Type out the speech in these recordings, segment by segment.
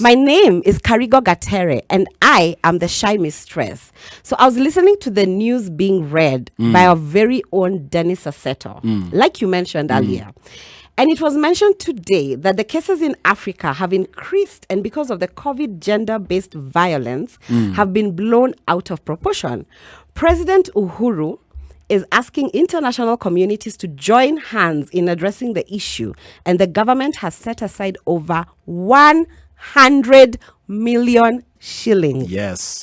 My name is Karigo Gatere, and I am the shy mistress. So I was listening to the news being read by our very own Dennis Asseto, like you mentioned earlier. And it was mentioned today that the cases in Africa have increased, and because of the COVID gender-based violence, have been blown out of proportion. President Uhuru is asking international communities to join hands in addressing the issue, and the government has set aside over 100 million shillings. Yes.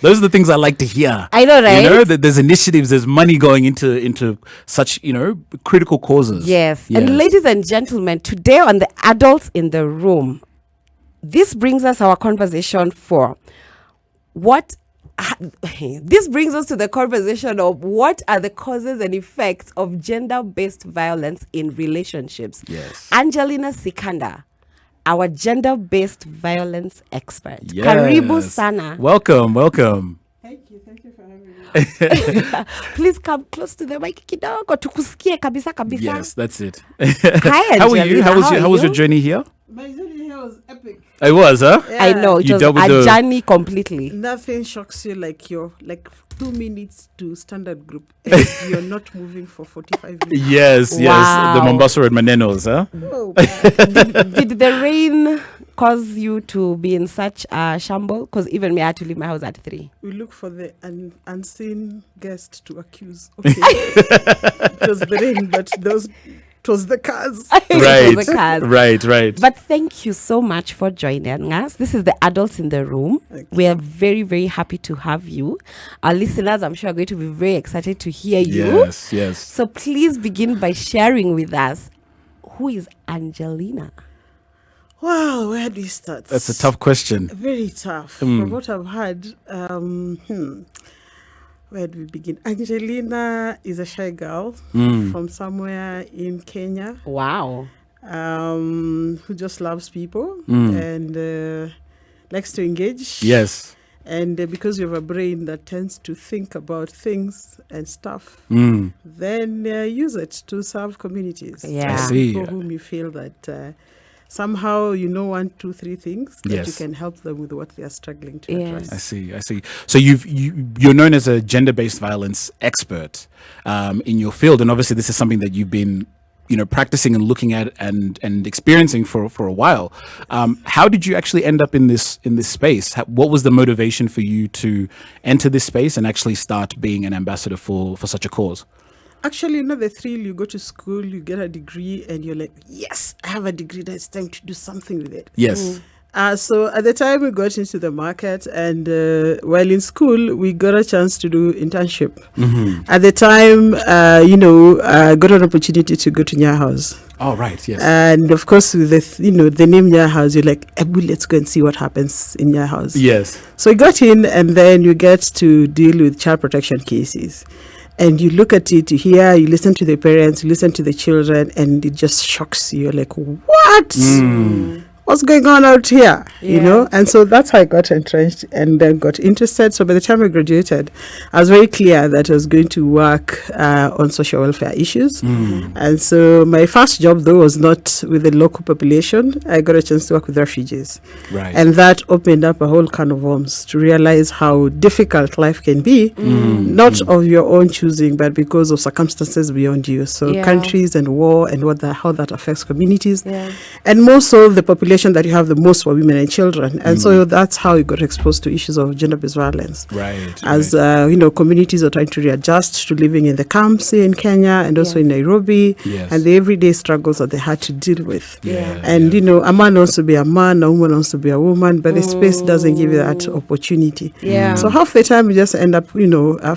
Those are the things I like to hear. I know, right? You know, that there's initiatives, there's money going into such, critical causes. Yes. And ladies and gentlemen, today on the Adults in the Room, this brings us our conversation for what. This brings us to the conversation of what are the causes and effects of gender-based violence in relationships. Yes. Angelina Sikanda, our gender-based violence expert. Yes. Karibu sana. Welcome. Thank you for having me. Please come close to the mic kidogo tukusikie kabisa. Yes, that's it. Hi, How are you? Angelina. How was your journey here? My journey here was epic. It was, huh? Yeah. I know, it You was dealt with a the- journey completely. Nothing shocks you like your 2 minutes to standard group. And you're not moving for 45 minutes. Yes. Wow. The Mombasa and Manenos, huh? Oh, Did the rain cause you to be in such a shamble? Because even me, I had to leave my house at 3. we look for the unseen guest to accuse. Okay. It was the rain, but it was the cars. It was a cars. Right. But thank you so much for joining us. This is the Adults in the Room. Thank We are very, very happy to have you. Our listeners, I'm sure, are going to be very excited to hear you. Yes. So please begin by sharing with us, who is Angelina? Wow, where do we start? That's a tough question. Very tough. From what I've heard, where do we begin? Angelina is a shy girl from somewhere in Kenya Wow. who just loves people and likes to engage. Yes. And because you have a brain that tends to think about things and stuff, then use it to serve communities. Yeah. I see. People whom you feel that somehow you know 1, 2, 3 things that you Yes. can help them with what they are struggling to Yes. address. I see. So you're known as a gender-based violence expert in your field, and obviously this is something that you've been, practicing and looking at and experiencing for a while. How did you actually end up in this space? What was the motivation for you to enter this space and actually start being an ambassador for such a cause? Actually, the thrill, you go to school, you get a degree, and you're like, yes, I have a degree, now it's time to do something with it. Yes. So at the time we got into the market, and while in school, we got a chance to do internship. At the time, I got an opportunity to go to Nya House. Oh, right. Yes. And of course, with the name Nya House, you're like, let's go and see what happens in Nya House. Yes. So you got in, and then you get to deal with child protection cases. And you look at it, you listen to the parents, you listen to the children, and it just shocks you. You're like, what? What's going on out here? And so that's how I got entrenched and then got interested. So by the time I graduated, I was very clear that I was going to work on social welfare issues. And so my first job, though, was not with the local population. I got a chance to work with refugees. Right. And that opened up a whole can of worms to realize how difficult life can be, not of your own choosing, but because of circumstances beyond you. So countries and war and how that affects communities. Yeah. And more so the population that you have the most for women and children. And so that's how you got exposed to issues of gender-based violence. Right. As, communities are trying to readjust to living in the camps in Kenya and also in Nairobi. Yes. And the everyday struggles that they had to deal with. Yeah. And, a man wants to be a man, a woman wants to be a woman, but the space doesn't give you that opportunity. Yeah. So half the time we just end up,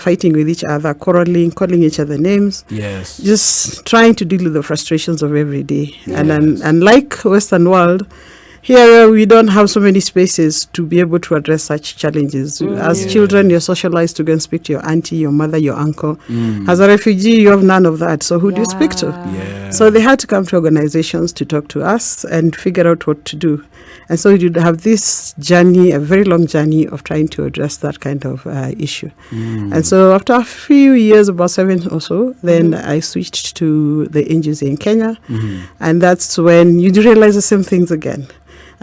fighting with each other, quarreling, calling each other names. Yes. Just trying to deal with the frustrations of every day. And unlike Western world, here we don't have so many spaces to be able to address such challenges. As children, you're socialized to go and speak to your auntie, your mother, your uncle. As a refugee, you have none of that. So who do you speak to? Yeah. So they had to come to organizations to talk to us and figure out what to do. And so you have this journey, a very long journey of trying to address that kind of issue. And so after a few years, about 7 or so, then I switched to the NGOs in Kenya. And that's when you realize the same things again.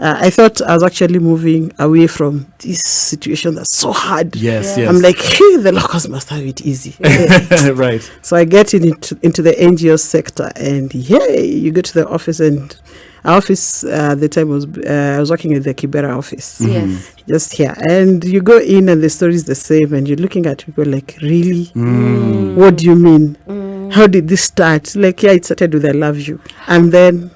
I thought I was actually moving away from this situation that's so hard. Yes, Yeah. yes. I'm like, hey, the locals must have it easy. Right. So I get into the NGO sector, and you go to the office, and our office at the time was I was working at the Kibera office, Yes. just here, and you go in, and the story is the same, and you're looking at people like, really, what do you mean? How did this start? Like, yeah, it started with I love you, and then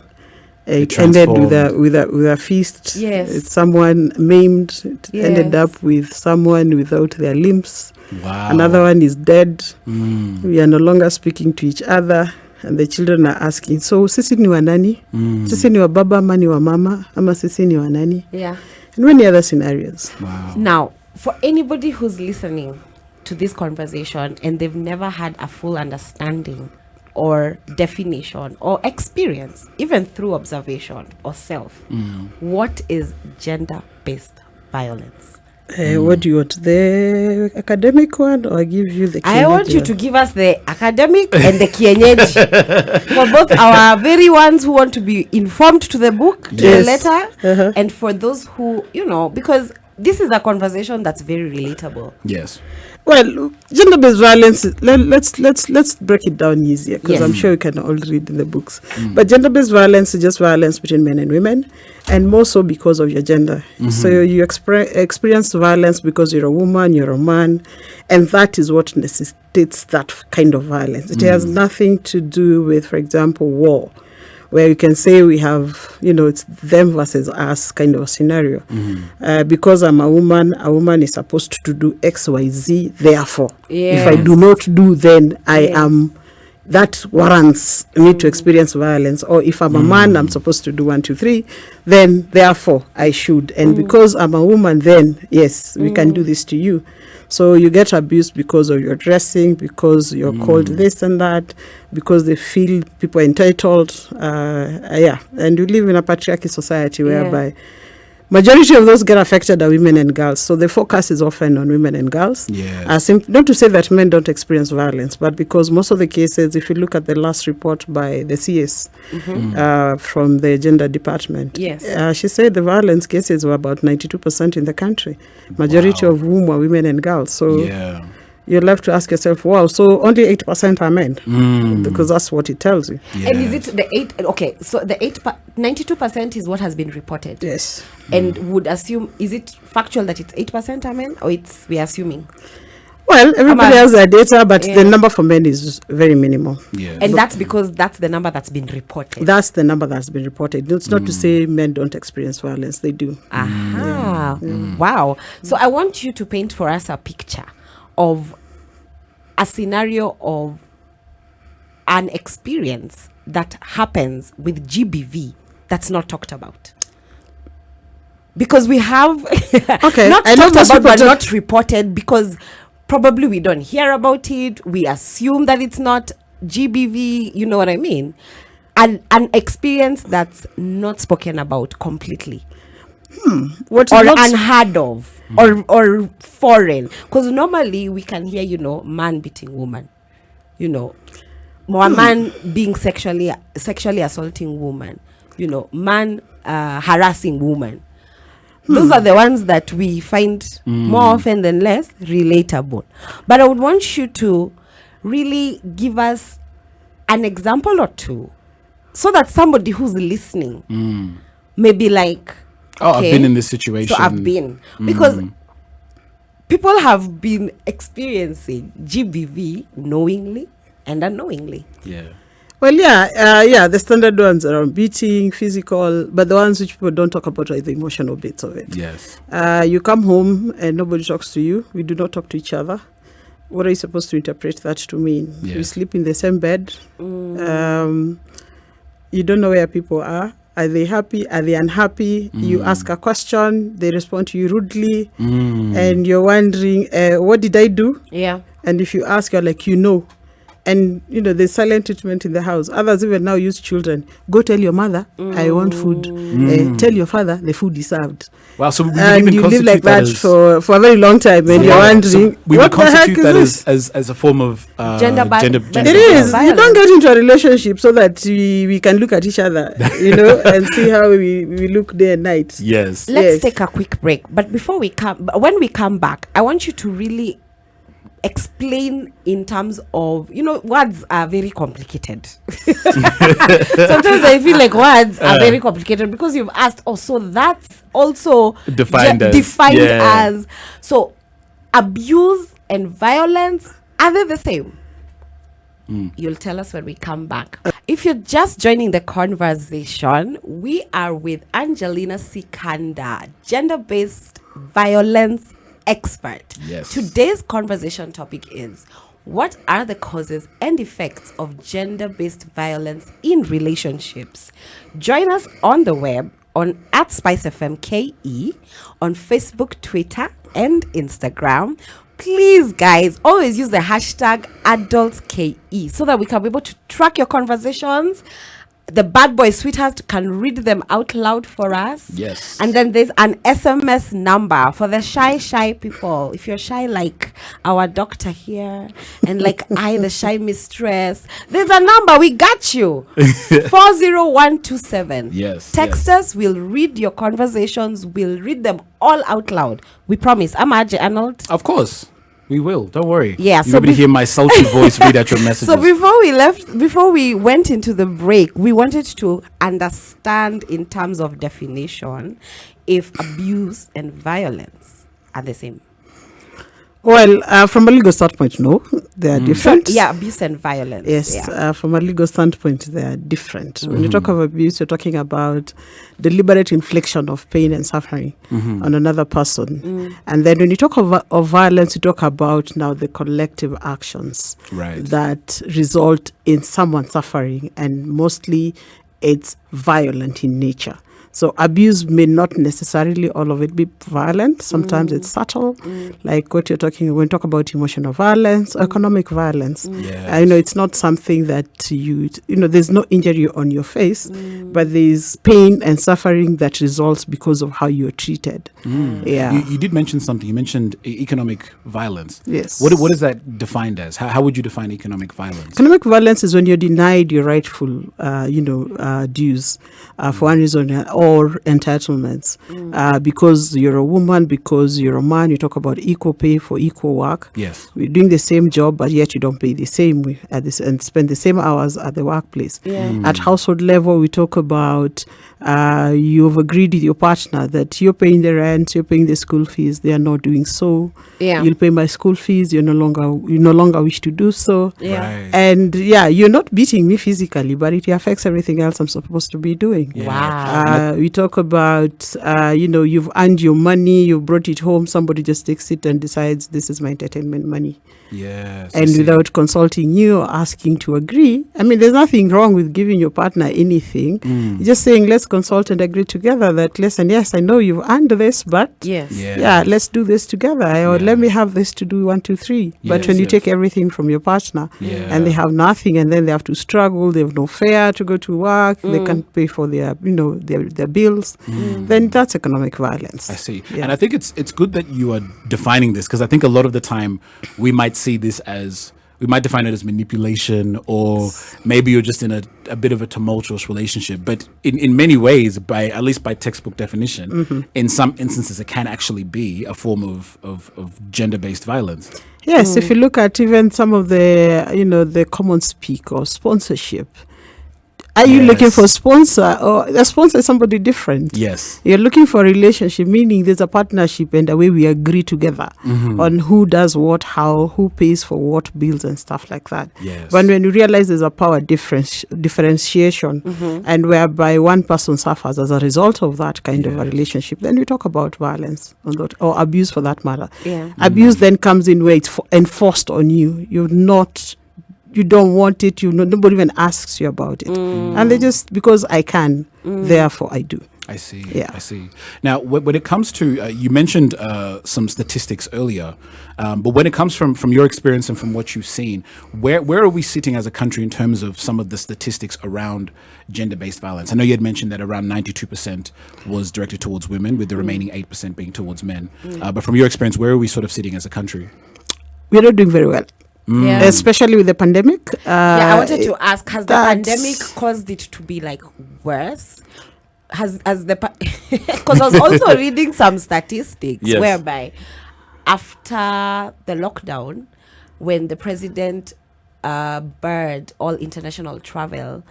it ended with a feast. Yes. It's someone maimed. It ended Yes. up with someone without their limbs. Wow. Another one is dead. We are no longer speaking to each other, and the children are asking, so sisi ni wa nani? Sisi ni wa baba ama ni wa mama ama sisi ni wa nani? Yeah. And many other scenarios. Wow. Now, for anybody who's listening to this conversation and they've never had a full understanding or definition or experience, even through observation or self, what is gender-based violence? What do you want? The academic one, or I give you the I want you Kienyeji to one? give us the academic and the kienyeji for both our very ones who want to be informed to the book, to the Yes. letter, and for those who, because this is a conversation that's very relatable. Yes. Well, gender-based violence. Let's break it down easier, because Yes. I'm sure you can all read in the books. But gender-based violence is just violence between men and women, and more so because of your gender. So you experience violence because you're a woman, you're a man, and that is what necessitates that kind of violence. It has nothing to do with, for example, war, where you can say we have, it's them versus us kind of a scenario. Because I'm a woman is supposed to do X, Y, Z. Therefore, if I do not do, then I am, that warrants me to experience violence. Or if I'm a man, I'm supposed to do 1, 2, 3. Then, therefore, I should. And because I'm a woman, then, yes, we can do this to you. So you get abused because of your dressing, because you're called this and that, because they feel people are entitled. And we live in a patriarchy society whereby majority of those get affected are women and girls. So the focus is often on women and girls. Yeah. Not to say that men don't experience violence, but because most of the cases, if you look at the last report by the CS from the gender department, she said the violence cases were about 92% in the country, majority of whom were women and girls. So you're left to ask yourself, wow, so only 8% are men, because that's what it tells you. And is it the 8? Okay, so the 92% is what has been reported. Yes. And would assume, is it factual that it's 8% are men, or we're assuming? Well, everybody has their data, but the number for men is very minimal. Yeah. And that's because that's the number that's been reported. That's the number that's been reported. It's not to say men don't experience violence. They do. Aha. Wow. So I want you to paint for us a picture of a scenario of an experience that happens with GBV that's not talked about. Because we have not I know talked most about people but not reported, because probably we don't hear about it. We assume that it's not GBV, you know what I mean? An experience that's not spoken about completely. What Or is not unheard of, or foreign, because normally we can hear man beating woman, man being sexually assaulting woman, man harassing woman. Those are the ones that we find more often than less relatable. But I would want you to really give us an example or two, so that somebody who's listening may be like, I've been in this situation. So I've been. Because people have been experiencing GBV knowingly and unknowingly. Yeah. Well, the standard ones are beating, physical, but the ones which people don't talk about are the emotional bits of it. Yes. You come home and nobody talks to you. We do not talk to each other. What are you supposed to interpret that to mean? Yes. We sleep in the same bed. You don't know where people are. Are they happy? Are they unhappy? You ask a question, they respond to you rudely, and you're wondering, what did I do? Yeah. And if you ask, you're like, And there's silent treatment in the house. Others even now use children. Go tell your mother, I want food. Tell your father, the food is served. Wow, so we would And even you live like constitute that for a very long time, and you're wondering, we what would the heck constitute is that this? as a form of Gender gender. It is. You don't get into a relationship so that we can look at each other, and see how we look day and night. Yes. Let's Yes. take a quick break. But when we come back, I want you to really explain in terms of, words are very complicated. Sometimes I feel like words are very complicated because you've asked, so that's also Defined as. So abuse and violence, are they the same? You'll tell us when we come back. If you're just joining the conversation, we are with Angelina Sikanda, gender-based violence expert. Yes. Today's conversation topic is, what are the causes and effects of gender-based violence in relationships? Join us on the web on @SpiceFMKE, on Facebook, Twitter, and Instagram. Please, guys, always use the hashtag AdultsKE so that we can be able to track your conversations. The bad boy sweetheart can read them out loud for us. Yes. And then there's an SMS number for the shy people. If you're shy like our doctor here, and like the shy mistress, there's a number. We got you. 40127. Yes. Text us. We'll read your conversations. We'll read them all out loud. We promise. I'm Ajay Arnold. Of course. We will. Don't worry. Yeah, You'll so be able to hear my sultry voice read out your messages. So before we went into the break, we wanted to understand in terms of definition if abuse and violence are the same. Well, from a legal standpoint, no, they are different. Yeah, abuse and violence. Yes, Yeah. from a legal standpoint, they are different. When you talk of abuse, you're talking about deliberate infliction of pain and suffering on another person. And then when you talk of violence, you talk about now the collective actions that result in someone suffering, and mostly it's violent in nature. So abuse may not necessarily all of it be violent. Sometimes it's subtle, like what you're talking when you talk about emotional violence, economic violence. I know it's not something that there's no injury on your face, but there's pain and suffering that results because of how you're treated. Yeah. You did mention something. You mentioned economic violence. Yes. What is that defined as? How would you define economic violence? Economic violence is when you're denied your rightful, dues for one reason or entitlements, because you're a woman, because you're a man. You talk about equal pay for equal work. Yes. We're doing the same job, but yet you don't pay the same and spend the same hours at the workplace. At household level, we talk about you've agreed with your partner that you're paying the rent, you're paying the school fees. They are not doing so. You'll pay my school fees. You no longer wish to do so. Right. And you're not beating me physically, but it affects everything else I'm supposed to be doing. Wow. We talk about you've earned your money, you've brought it home. Somebody just takes it and decides this is my entertainment money. Yes. And without consulting you or asking to agree. I mean, there's nothing wrong with giving your partner anything. Just saying, let's consult and agree together that, listen, yes, I know you've earned this, but let's do this together. Or let me have this to do 1, 2, 3. But when you take everything from your partner and they have nothing, and then they have to struggle, they have no fare to go to work, they can't pay for their bills, then that's economic violence. I see. And I think it's good that you are defining this, because I think a lot of the time we might see this as, we might define it as manipulation, or maybe you're just in a bit of a tumultuous relationship. But in many ways, at least by textbook definition, in some instances it can actually be a form of gender-based violence. Yes, if you look at even some of the common speak or sponsorship. Are you looking for a sponsor, or a sponsor is somebody different? Yes. You're looking for a relationship, meaning there's a partnership and the way we agree together on who does what, how, who pays for what bills and stuff like that. Yes. But when you realize there's a power differentiation and whereby one person suffers as a result of that kind of a relationship, then we talk about violence or abuse for that matter. Abuse then comes in where it's enforced on you. You don't want it, nobody even asks you about it. And they just, because I can, therefore I do. I see. Yeah. I see. Now, when it comes to, you mentioned some statistics earlier, but when it comes from your experience and from what you've seen, where are we sitting as a country in terms of some of the statistics around gender-based violence? I know you had mentioned that around 92% was directed towards women, with the remaining 8% being towards men. But from your experience, where are we sort of sitting as a country? We're not doing very well. Yeah. Especially with the pandemic. Yeah, I wanted to ask, has the that's- pandemic caused it to be like worse? Has the because I was also reading some statistics Yes. whereby after the lockdown, when the president barred all international travel,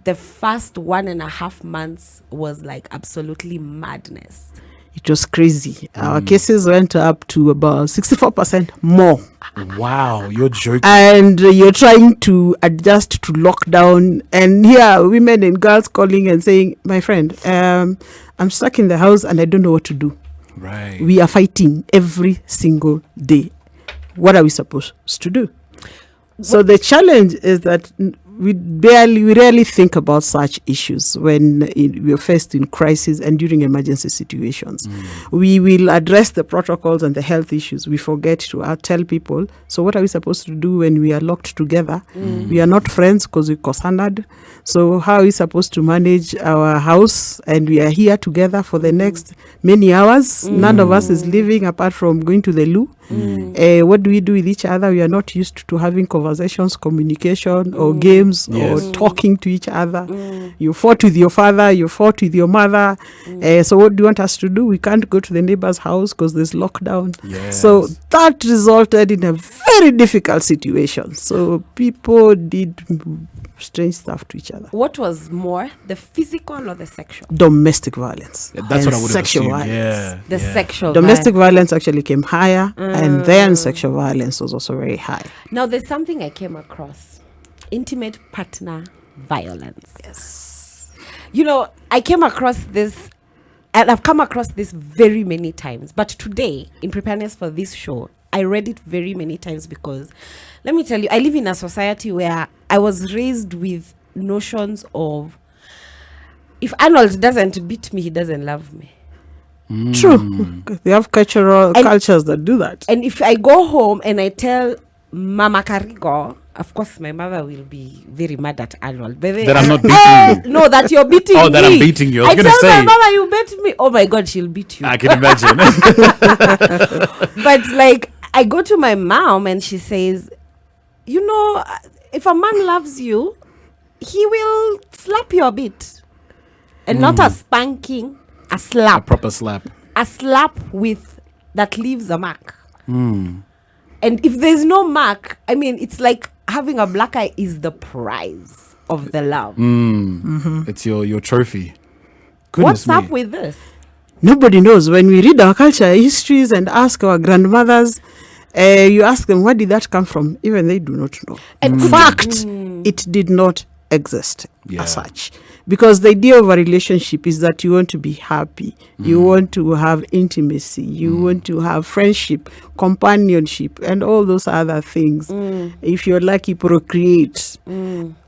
the first 1.5 months was like absolutely madness. It was crazy. Our cases went up to about 64% more. Wow, you're joking. And you're trying to adjust to lockdown. And here, women and girls calling and saying, my friend, I'm stuck in the house and I don't know what to do. Right. We are fighting every single day. What are we supposed to do? So the challenge is that we rarely think about such issues when we are faced in crisis and during emergency situations. We will address the protocols and the health issues. We forget to tell people, so what are we supposed to do when we are locked together? We are not friends because we're co-standard. So how are we supposed to manage our house and we are here together for the next many hours? None of us is living apart from going to the loo. What do we do with each other? We are not used to having conversations, communication, or games, Yes. or talking to each other. You fought with your father, you fought with your mother. So what do you want us to do? We can't go to the neighbor's house because there's lockdown. Yes. So that resulted in a very difficult situation. So people did strange stuff to each other. What was more, the physical or the sexual? Domestic violence. Yeah, that's and what I would have sexual assumed. violence. Yeah. The yeah. sexual Domestic violence. violence actually came higher, and then sexual violence was also very high. Now, there's something I came across: intimate partner violence. Yes. You know, I came across this, and I've come across this very many times. But today, in preparedness for this show, I read it very many times because, let me tell you, I live in a society where I was raised with notions of, if Arnold doesn't beat me, he doesn't love me. True. They have cultures that do that. And if I go home and I tell Mama Karigo, of course my mother will be very mad at Arnold. That I'm not beating you. No, that you're beating me. Oh, that I'm beating you. I was I gonna tell say. my mama you beat me. Oh my God, she'll beat you. I can imagine. But like, I go to my mom and she says, you know, if a man loves you, he will slap you a bit. And not a spanking, a A slap. proper slap. A slap with that leaves a mark. And if there's no mark, I mean, it's like having a black eye is the prize of the love. It's your trophy. Goodness What's up me. with this? Nobody knows. When we read our culture histories and ask our grandmothers, you ask them, where did that come from? Even they do not know. In fact, it did not exist Yeah. as such. Because the idea of a relationship is that you want to be happy. You want to have intimacy. You want to have friendship, companionship, and all those other things. If you're lucky, procreate.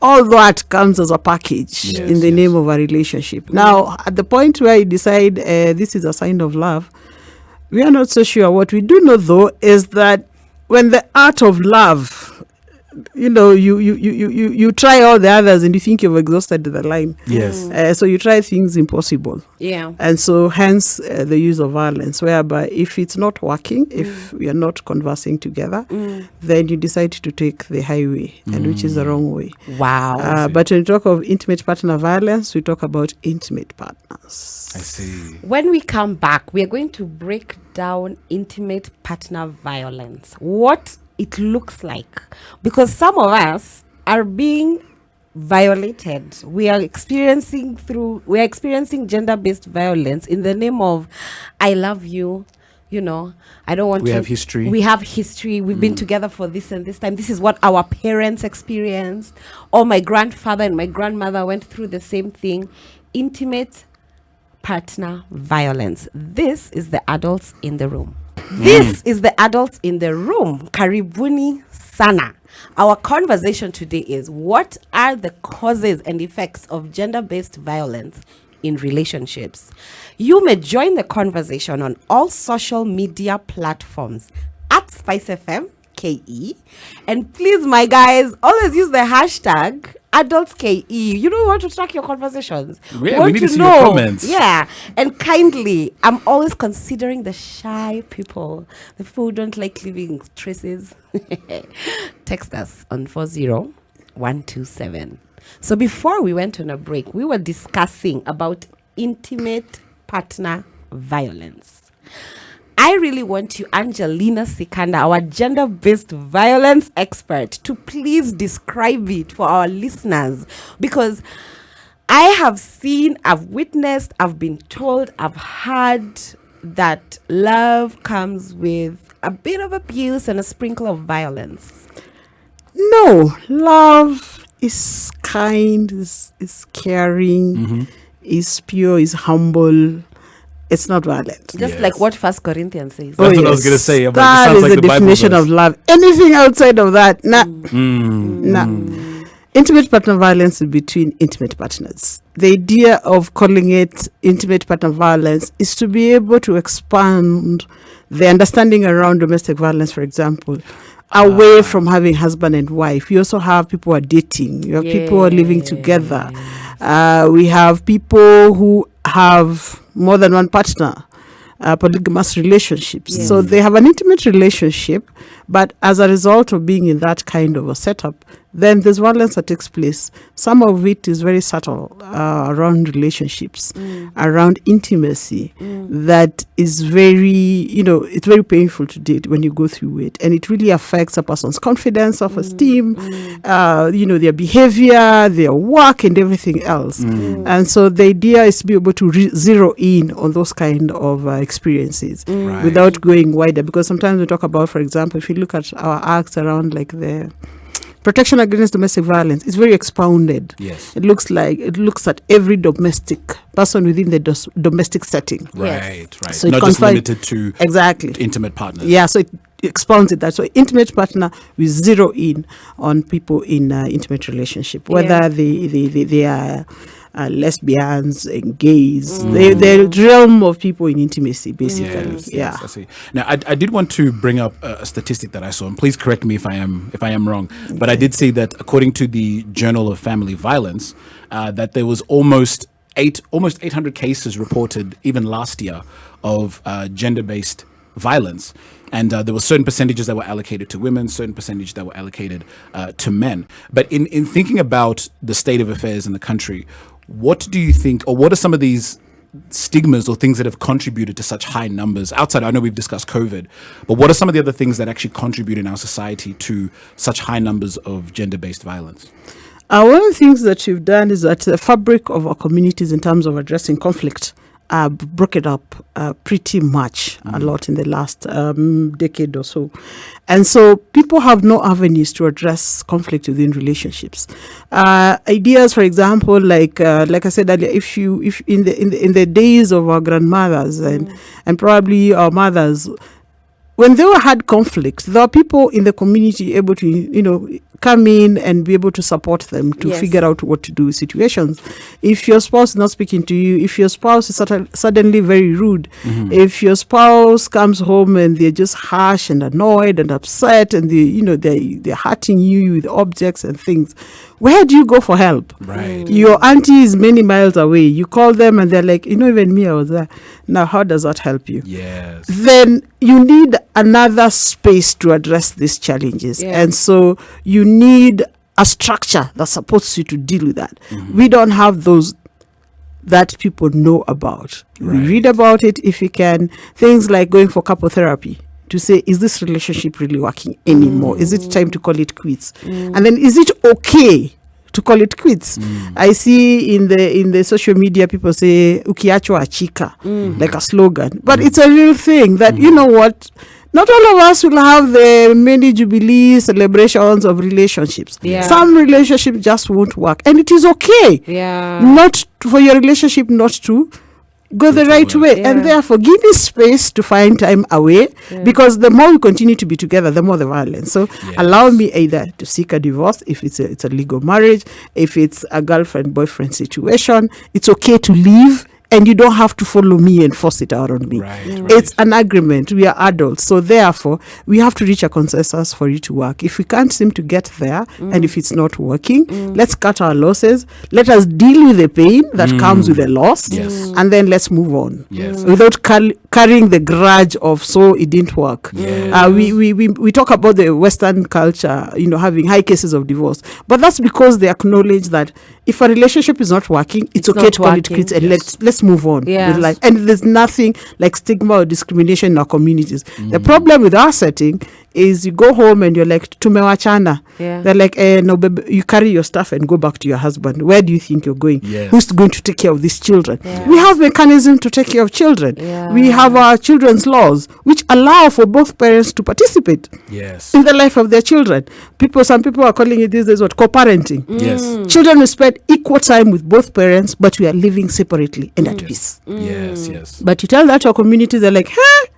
All that comes as a package Yes, in the yes. name of a relationship. Now, at the point where you decide this is a sign of love, we are not so sure. What we do know, though, is that when the art of love, you try all the others and you think you've exhausted the line. Yes. So you try things impossible. Yeah. And so hence the use of violence, whereby if it's not working, if we are not conversing together, then you decide to take the highway, and which is the wrong way. Wow. But when we talk of intimate partner violence, we talk about intimate partners. I see. When we come back, we are going to break down intimate partner violence. What it looks like, because some of us are being violated. We are experiencing gender-based violence in the name of I love you, I don't want We to. have history. We have history. We've been together for this and this time. This is what our parents experienced, or my grandfather and my grandmother went through the same thing. Intimate partner violence. This is the adults in the room. This is the adults in the room. Karibuni sana. Our conversation today is, what are the causes and effects of gender-based violence in relationships. You may join the conversation on all social media platforms at Spice FM KE. And please, my guys, always use the hashtag AdultsKE. You don't want to track your conversations. Yeah, we need to see your comments. Yeah. And kindly, I'm always considering the shy people, the people who don't like leaving traces. Text us on 40127. So before we went on a break, we were discussing about intimate partner violence. I really want you, Angelina Sikanda, our gender-based violence expert, to please describe it for our listeners, because I have seen, I've witnessed, I've been told, I've heard that love comes with a bit of abuse and a sprinkle of violence. No, love is kind, is caring, is pure, is humble. It's not violent. Just like what 1 Corinthians says. That's what I was going to say. I'm like, That sounds is like the the Bible definition verse. of love. Anything outside of that, nah. Intimate partner violence is between intimate partners. The idea of calling it intimate partner violence is to be able to expand the understanding around domestic violence, for example, away from having husband and wife. You also have people who are dating. You have people who are living together. We have people who have more than one partner, polygamous relationships. So they have an intimate relationship, but as a result of being in that kind of a setup, then there's violence that takes place. Some of it is very subtle around relationships, around intimacy, that is very, it's very painful to date when you go through it. And it really affects a person's confidence, self-esteem, their behavior, their work, and everything else. And so the idea is to be able to zero in on those kind of experiences without going wider. Because sometimes we talk about, for example, if you look at our acts around like the protection against domestic violence, it's very expounded. Yes. It looks at every domestic person within the domestic setting. Right. So not just limited to intimate partners. Yeah, so it expounds it that. So intimate partner, we zero in on people in intimate relationship, whether they are lesbians and gays, the realm of people in intimacy, basically. Yes, I see. Now, I did want to bring up a statistic that I saw, and please correct me if I am wrong. But I did see that according to the Journal of Family Violence, that there was almost 800 cases reported even last year of gender-based violence. And there were certain percentages that were allocated to women, certain percentage that were allocated to men. But in thinking about the state of affairs in the country, what do you think, or what are some of these stigmas or things that have contributed to such high numbers outside? I know we've discussed COVID, but what are some of the other things that actually contribute in our society to such high numbers of gender-based violence? One of the things that you've done is that the fabric of our communities in terms of addressing conflict broke it up pretty much a lot in the last decade or so. And so people have no avenues to address conflict within relationships. Ideas, for example, like I said earlier, if in the days of our grandmothers and probably our mothers, when they had conflict, there were people in the community able to, come in and be able to support them to figure out what to do with situations. If your spouse is not speaking to you, if your spouse is suddenly very rude, if your spouse comes home and they're just harsh and annoyed and upset and they're hurting you with objects and things, where do you go for help? Right. Your auntie is many miles away. You call them and they're like, even me, I was there. Now, how does that help you? Yes. Then you need another space to address these challenges. And so you need a structure that supports you to deal with that. We don't have those that people know about. We read about it if you can. Things like going for couple therapy to say, is this relationship really working anymore? Is it time to call it quits? And then is it okay to call it quits? I see in the social media people say ukiachwa achika, like a slogan, but it's a real thing that you know what, not all of us will have the many jubilee celebrations of relationships. Some relationships just won't work, and it is okay. Not for your relationship not to go the right way, and therefore give me space to find time away, because the more we continue to be together, the more the violence. So allow me either to seek a divorce if it's a legal marriage, if it's a girlfriend boyfriend situation, it's okay to leave. And you don't have to follow me and force it out on me. Right. It's an agreement. We are adults. So therefore, we have to reach a consensus for it to work. If we can't seem to get there, and if it's not working, let's cut our losses. Let us deal with the pain that comes with the loss. Yes. And then let's move on. Yes. Without carrying the grudge of, so it didn't work. Yes. We talk about the Western culture, having high cases of divorce. But that's because they acknowledge that if a relationship is not working, it's okay to call it quits, and let's move on with life. And there's nothing like stigma or discrimination in our communities. The problem with our setting is you go home and you're like, tumewachana. They're like, no, baby, you carry your stuff and go back to your husband. Where do you think you're going? Who's going to take care of these children? We have mechanisms to take care of children. We have our children's laws, which allow for both parents to participate in the life of their children. Some people are calling it these days co-parenting. Children will spend equal time with both parents, but we are living separately and at peace. But you tell that to our community, they're like,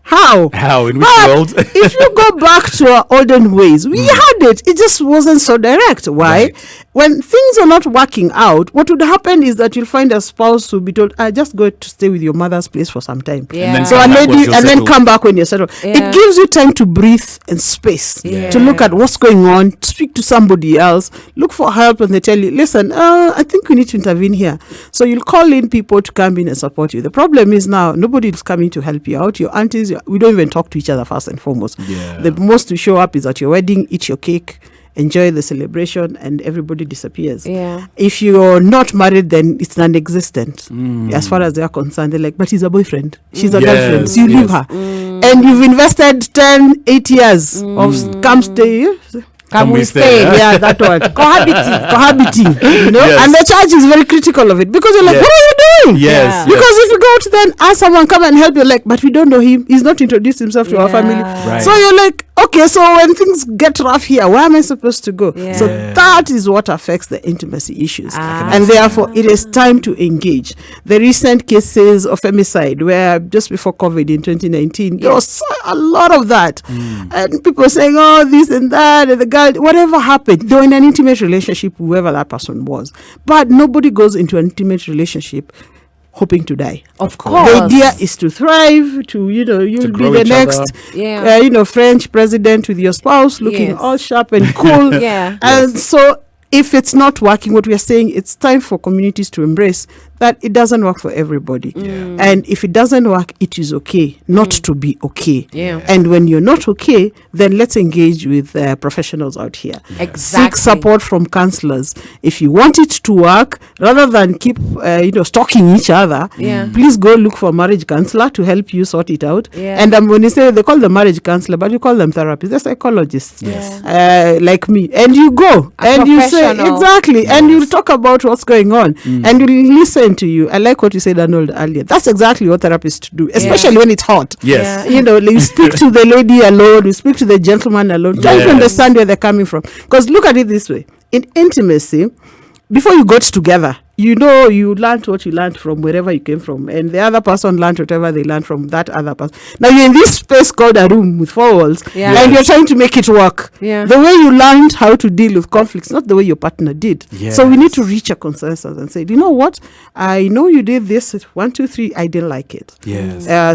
how? In which world? If you go back to our olden ways, we had it. It just wasn't so direct. Why? Right. When things are not working out, what would happen is that you'll find a spouse who be told, just go to stay with your mother's place for some time. And So then come back when you're settled. It gives you time to breathe and space, to look at what's going on, speak to somebody else, look for help, and they tell you, listen, I think we need to intervene here. So you'll call in people to come in and support you. The problem is now nobody is coming to help you out. Your aunties, we don't even talk to each other first and foremost. The most to show up is at your wedding, eat your cake, enjoy the celebration, and everybody disappears. If you're not married, then it's non-existent. As far as they're concerned, they're like, but he's a boyfriend, she's a girlfriend, so you leave her. And you've invested 8 years of come stay. Come we stay. That one. Cohabiting. And the church is very critical of it, because you're like, what are you doing? Because if you go to then ask someone come and help, you're like, but we don't know him. He's not introduced himself to our family. So you're like, okay, so when things get rough here, where am I supposed to go? So that is what affects the intimacy issues. And therefore, it is time to engage. The recent cases of femicide, where just before COVID in 2019, there was a lot of that. And people saying, oh, this and that, and the girl, whatever happened, they were in an intimate relationship, whoever that person was. But nobody goes into an intimate relationship hoping to die. Of course. The idea is to thrive, you'll be the next French president with your spouse looking all sharp and cool. And so if it's not working, what we are saying, it's time for communities to embrace that it doesn't work for everybody. And if it doesn't work, it is okay not to be okay. And when you're not okay, then let's engage with professionals out here. Seek support from counselors. If you want it to work, rather than keep stalking each other, please go look for a marriage counselor to help you sort it out. And when you say, they call them marriage counselor, but you call them therapists, they're psychologists, like me. And you go and you say, exactly, and you'll talk about what's going on, and you'll listen to you. I like what you said, Arnold, earlier. That's exactly what therapists do, especially when it's hot. You speak to the lady alone, you speak to the gentleman alone, trying to understand where they're coming from. Because look at it this way: in intimacy, before you got together, you learned what you learned from wherever you came from, and the other person learned whatever they learned from that other person. Now you're in this space called a room with 4 walls, and you're trying to make it work. The way you learned how to deal with conflicts, not the way your partner did. So we need to reach a consensus and say, you know what? I know you did this 1, 2, 3. I didn't like it.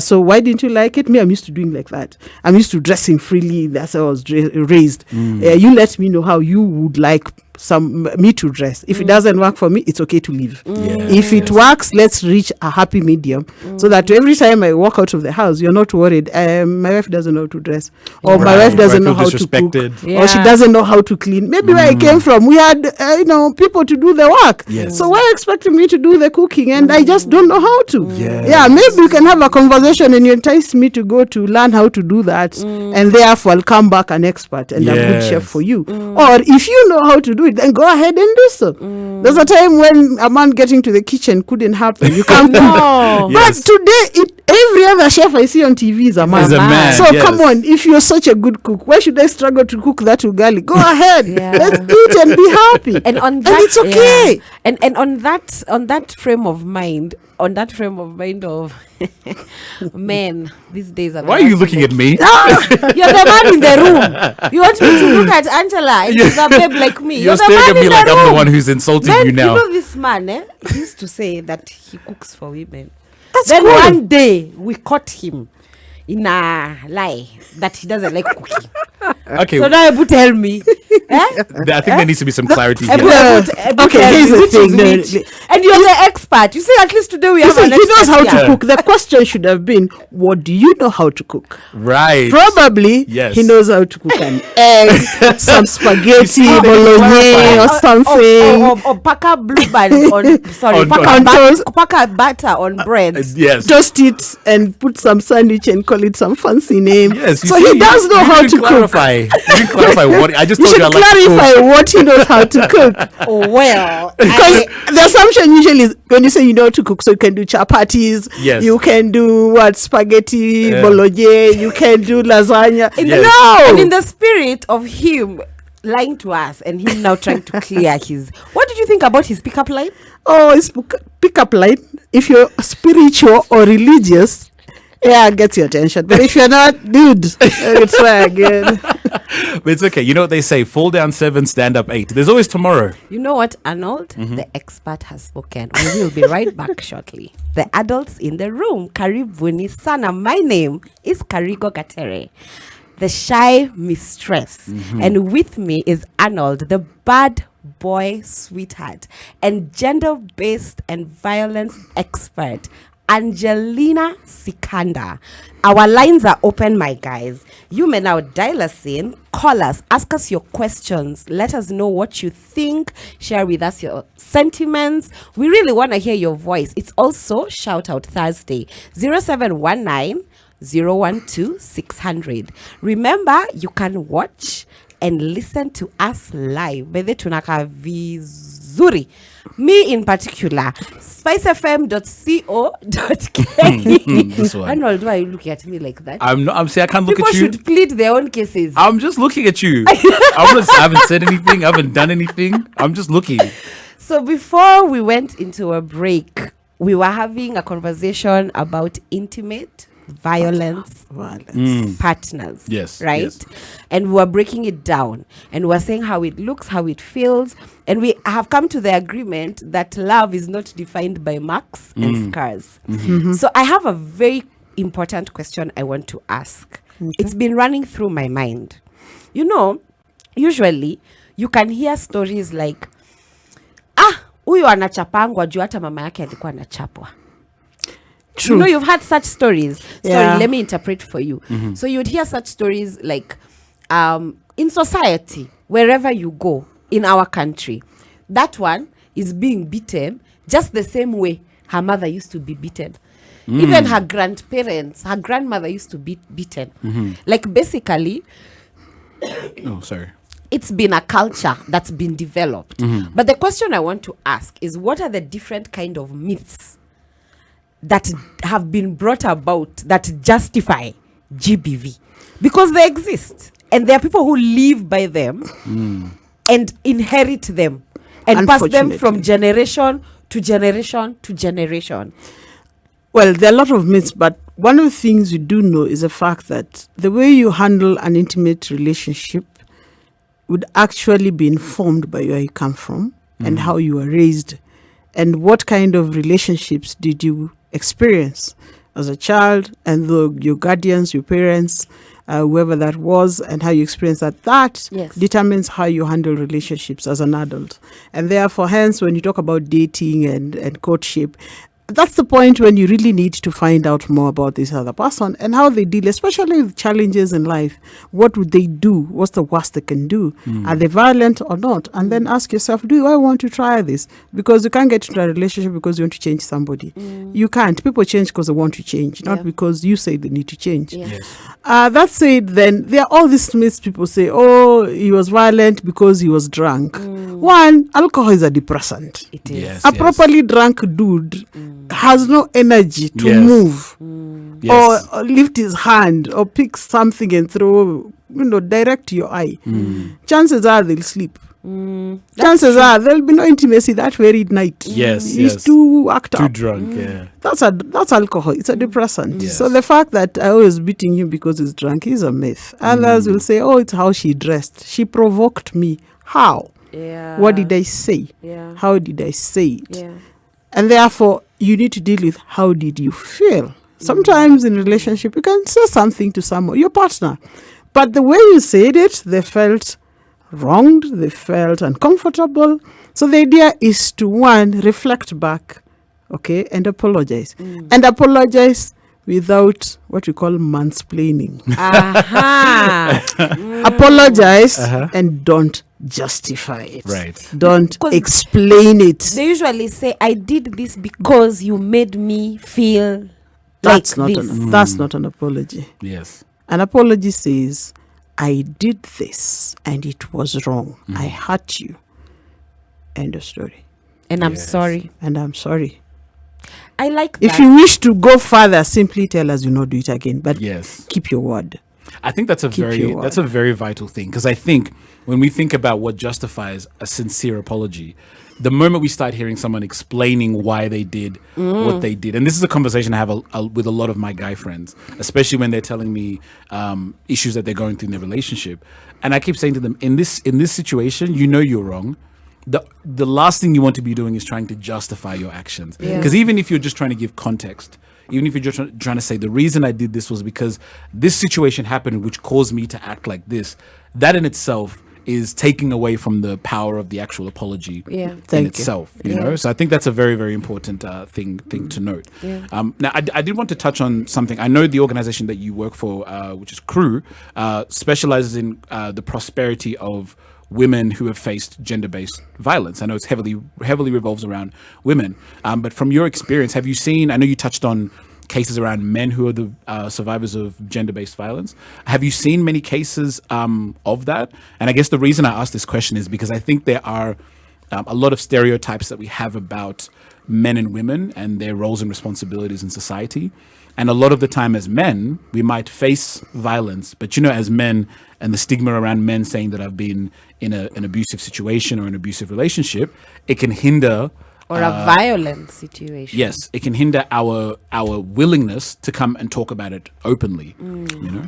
So why didn't you like it? Me, I'm used to doing like that. I'm used to dressing freely. That's how I was raised. You let me know how you would like me to dress. If it doesn't work for me, it's okay to leave. If it works, let's reach a happy medium, so that every time I walk out of the house, you're not worried, my wife doesn't know how to dress, or my wife doesn't know how to cook, or she doesn't know how to clean. Maybe where I came from, we had people to do the work. So why are you expecting me to do the cooking, and I just don't know how to? Maybe you can have a conversation and you entice me to go to learn how to do that, and therefore I'll come back an expert and a good chef for you. Or if you know how to do it, then go ahead and do so. There's a time when a man getting to the kitchen couldn't happen. You can't do that. But today, Every other chef I see on TV is a man. Is a man, So yes. come on, if you're such a good cook, why should I struggle to cook that ugali? Go ahead, Yeah. let's eat and be happy. And on And that, it's okay. yeah. And on that frame of mind, of men these days. Why are you looking at me? You're the man in the room. You want me to look at Angela and she's a babe like me. You're the staring man at me in like the I'm the room. one who's insulting Then, you now. You know this man, he used to say that he cooks for women. That's Then cool. one day we caught him in a lie that he doesn't like cooking. Okay, So now Ebu tell me. I think there needs to be some clarity Ebu, here. Ebu Okay, tell here's me the which thing. is No, which. And you're the expert. You see, at least today we You have see, an he knows expert how to here. cook. The question should have been, what do you know how to cook? Right. Probably, Yes. he knows how to cook an egg, some spaghetti, see, they bolognese, clarify. or something. Or paka blue band on sorry, On paka, toast. paka butter on bread. Yes. Toast it and put some sandwich and call it some fancy name. Yes. you So see, he does know you how didn't to cook. clarify. You didn't clarify what I just You told should you. I like to clarify cook. what he knows how to cook. Oh well. Because the assumption usually is when you say you know how to cook, so you can do chapatis, Yes. you can do spaghetti, Yeah. bolognese, you can do lasagna. In Yes. No! And in the spirit of him lying to us and him now trying to clear his. What did you think about his pickup line? Oh, it's pick-up line. If you're spiritual or religious, yeah, get your attention. But if you're not, dude, let's try again. But it's okay. You know what they say? Fall down 7, stand up 8. There's always tomorrow. You know what, Arnold? The expert has spoken. We will be right back shortly. The adults in the room, Karibuni Sana. My name is Karigo Gatere, the shy mistress. And with me is Arnold, the bad boy sweetheart and gender-based and violence expert, Angelina Sikanda. Our lines are open, my guys. You may now dial us in, call us, ask us your questions, let us know what you think, share with us your sentiments. We really want to hear your voice. It's also Shout Out Thursday, 0719 012 600. Remember, you can watch and listen to us live. Bede tunaka vizuri. Me in particular, spicefm.co.ke. This one. Arnold, why are you looking at me like that? I'm saying I can't look People at you. should plead their own cases. I'm just looking at you. I haven't said anything. I haven't done anything. I'm just looking. So before we went into a break, we were having a conversation about intimate violence partners. Yes, Right? yes. And we were breaking it down and we were saying how it looks, how it feels. And we have come to the agreement that love is not defined by marks and scars. So I have a very important question I want to ask. It's been running through my mind. You know, usually you can hear stories like, huyu anachapangwa juu hata mama yake alikuwa anachapwa. True. You know, you've had such stories. Yeah. Sorry, let me interpret for you. So you'd hear such stories like in society, wherever you go in our country, that one is being beaten just the same way her mother used to be beaten. Even her grandparents, her grandmother used to be beaten. Like basically, Oh, sorry. it's been a culture that's been developed. But the question I want to ask is, what are the different kind of myths that have been brought about that justify GBV? Because they exist and there are people who live by them and inherit them and pass them from Unfortunately. generation to generation to generation. Well, there are a lot of myths, but one of the things you do know is the fact that the way you handle an intimate relationship would actually be informed by where you come from and how you were raised and what kind of relationships did you experience as a child and your guardians, your parents, whoever that was, and how you experience that Yes. determines how you handle relationships as an adult. And therefore, hence, when you talk about dating and courtship, that's the point when you really need to find out more about this other person and how they deal, especially with challenges in life. What would they do? What's the worst they can do? Are they violent or not? And then ask yourself, do I want to try this? Because you can't get into a relationship because you want to change somebody. You can't. People change because they want to change, not because you say they need to change. Yeah. Yes. That said, then there are all these myths. People say, oh, he was violent because he was drunk. One, alcohol is a depressant. It is. Yes. A properly drunk dude has no energy to Yes. move Yes. or lift his hand or pick something and throw, direct your eye, chances are they'll sleep. Chances are there'll be no intimacy that very night. Yes, He's yes. too acted Too up. drunk, yeah. That's alcohol. It's a depressant. Yes. So the fact that I was beating him because he's drunk is a myth. Others will say, "Oh, it's how she dressed. She provoked me. How? Yeah. What did I say? Yeah. How did I say it?" Yeah. And therefore, you need to deal with how did you feel. Sometimes in relationship, you can say something to someone, your partner, but the way you said it, they felt wronged, they felt uncomfortable. So the idea is to, one, reflect back, okay, and apologize. And apologize without what we call mansplaining. Apologize and don't justify it. Right. Don't 'Cause explain it. They usually say, "I did this because you made me feel That's like not this." that's not an apology. Yes. An apology says, "I did this and it was wrong. I hurt you. End of story. And I'm Yes. sorry. And I'm sorry. I like that. If you wish to go further, simply tell us you not do it again. But Yes. keep your word." I think that's a your very vital thing, because I think when we think about what justifies a sincere apology, the moment we start hearing someone explaining why they did what they did, and this is a conversation I have with a lot of my guy friends, especially when they're telling me issues that they're going through in their relationship, and I keep saying to them, in this situation, you're wrong. The last thing you want to be doing is trying to justify your actions, because even if you're just trying to give context, even if you're just trying to say the reason I did this was because this situation happened which caused me to act like this, that in itself is taking away from the power of the actual apology in Thank you. itself. You know, so I think that's a very, very important thing to note. Now, I did want to touch on something. I know the organization that you work for, which is Crew, specializes in the prosperity of women who have faced gender-based violence. I know it's heavily revolves around women, but from your experience, have you seen? I know you touched on cases around men who are the survivors of gender-based violence. Have you seen many cases of that? And I guess the reason I ask this question is because I think there are a lot of stereotypes that we have about men and women and their roles and responsibilities in society. And a lot of the time as men, we might face violence, but as men, and the stigma around men saying that I've been in an abusive situation or an abusive relationship, it can hinder or a violent situation. Yes, it can hinder our willingness to come and talk about it openly.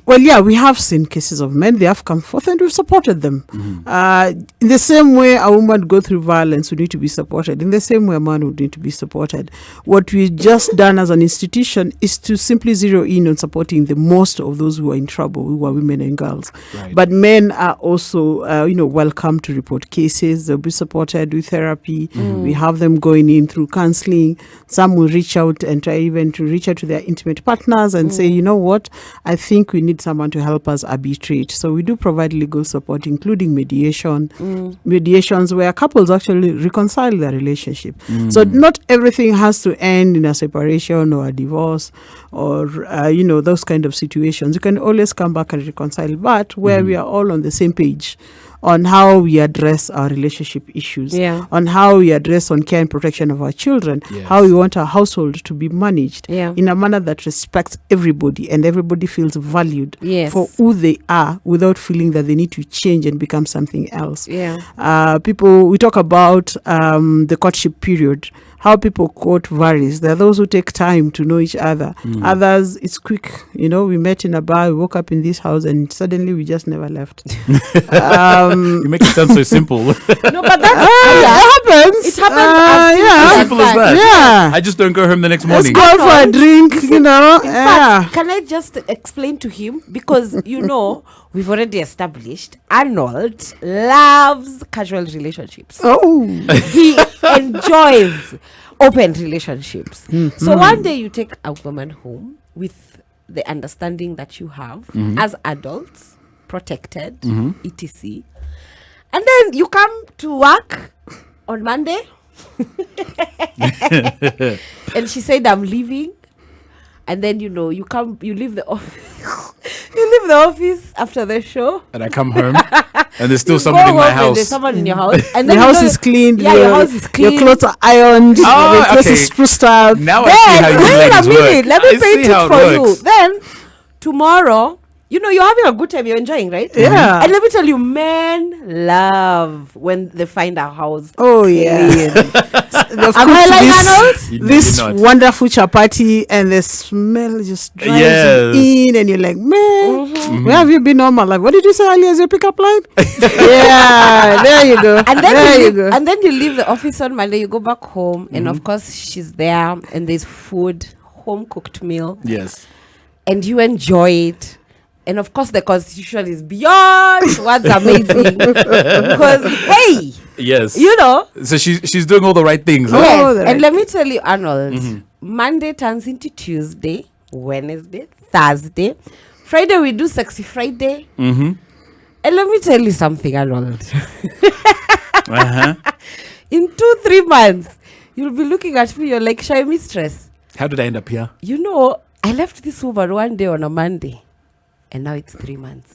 Well, yeah, we have seen cases of men. They have come forth and we've supported them. In the same way a woman go through violence would need to be supported, in the same way a man would need to be supported. What we've just done as an institution is to simply zero in on supporting the most of those who are in trouble, who are women and girls. Right. But men are also, welcome to report cases. They'll be supported with therapy. We have them going in through counseling. Some will reach out and try even to reach out to their intimate partners and say, you know what, I think we need someone to help us arbitrate. So we do provide legal support, including mediation, mediations where couples actually reconcile their relationship. So not everything has to end in a separation or a divorce or, those kind of situations. You can always come back and reconcile, but where we are all on the same page on how we address our relationship issues, on how we address on care and protection of our children, how we want our household to be managed in a manner that respects everybody and everybody feels valued for who they are without feeling that they need to change and become something else. We talk about the courtship period. How people court varies. There are those who take time to know each other. Others, it's quick. We met in a bar, we woke up in this house, and suddenly we just never left. You make it sound so simple. No, but that's it happens. It happens. As simple as that. Yeah. I just don't go home the next Let's morning. go for a drink, In fact, can I just explain to him? Because, we've already established Arnold loves casual relationships. Oh. He enjoys open relationships. So one day you take a woman home with the understanding that you have as adults, protected, etc. And then you come to work on Monday and she said, I'm leaving. And then, you leave the office. You leave the office after the show. And I come home and there's still You someone go in my home and there's house. someone in your house. And The then house is cleaned. Yeah, your house is clean. Your clothes are ironed. Oh, your place okay. is spruced up. Now I see how you Wait a ladies minute. work. Let me I paint see it how for you. works. Then tomorrow, you're having a good time. You're enjoying, right? Yeah. And let me tell you, men love when they find a house. Oh yeah. They've Am I cooked like Arnold? You know this you're not. wonderful chapati, and the smell just drives Yes. you in, and you're like, man, Mm-hmm. where have you been all my life? What did you say earlier as your pickup line? Yeah, there you go. And then there you leave, go. and then you leave the office on Monday. You go back home, and of course she's there, and there's food, home cooked meal, Yes. and you enjoy it. And of course, the constitution is beyond what's amazing because hey, Yes. So she's doing all the right things. Huh? yes. Oh, the And right let me tell you, Arnold, Monday turns into Tuesday, Wednesday, Thursday, Friday we do Sexy Friday. And let me tell you something, Arnold. Uh-huh. In 2-3 months, you'll be looking at me. You're like, shy mistress. How did I end up here? I left this woman one day on a Monday, and now it's 3 months.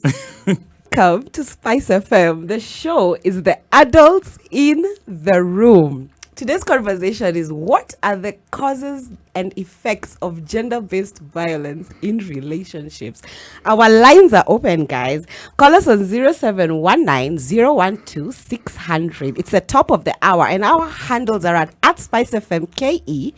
Come to Spice FM. The show is the adults in the room. Today's conversation is, what are the causes and effects of gender-based violence in relationships? Our lines are open, guys. Call us on 0719-012-600. It's the top of the hour, and our handles are at @SpiceFMKE,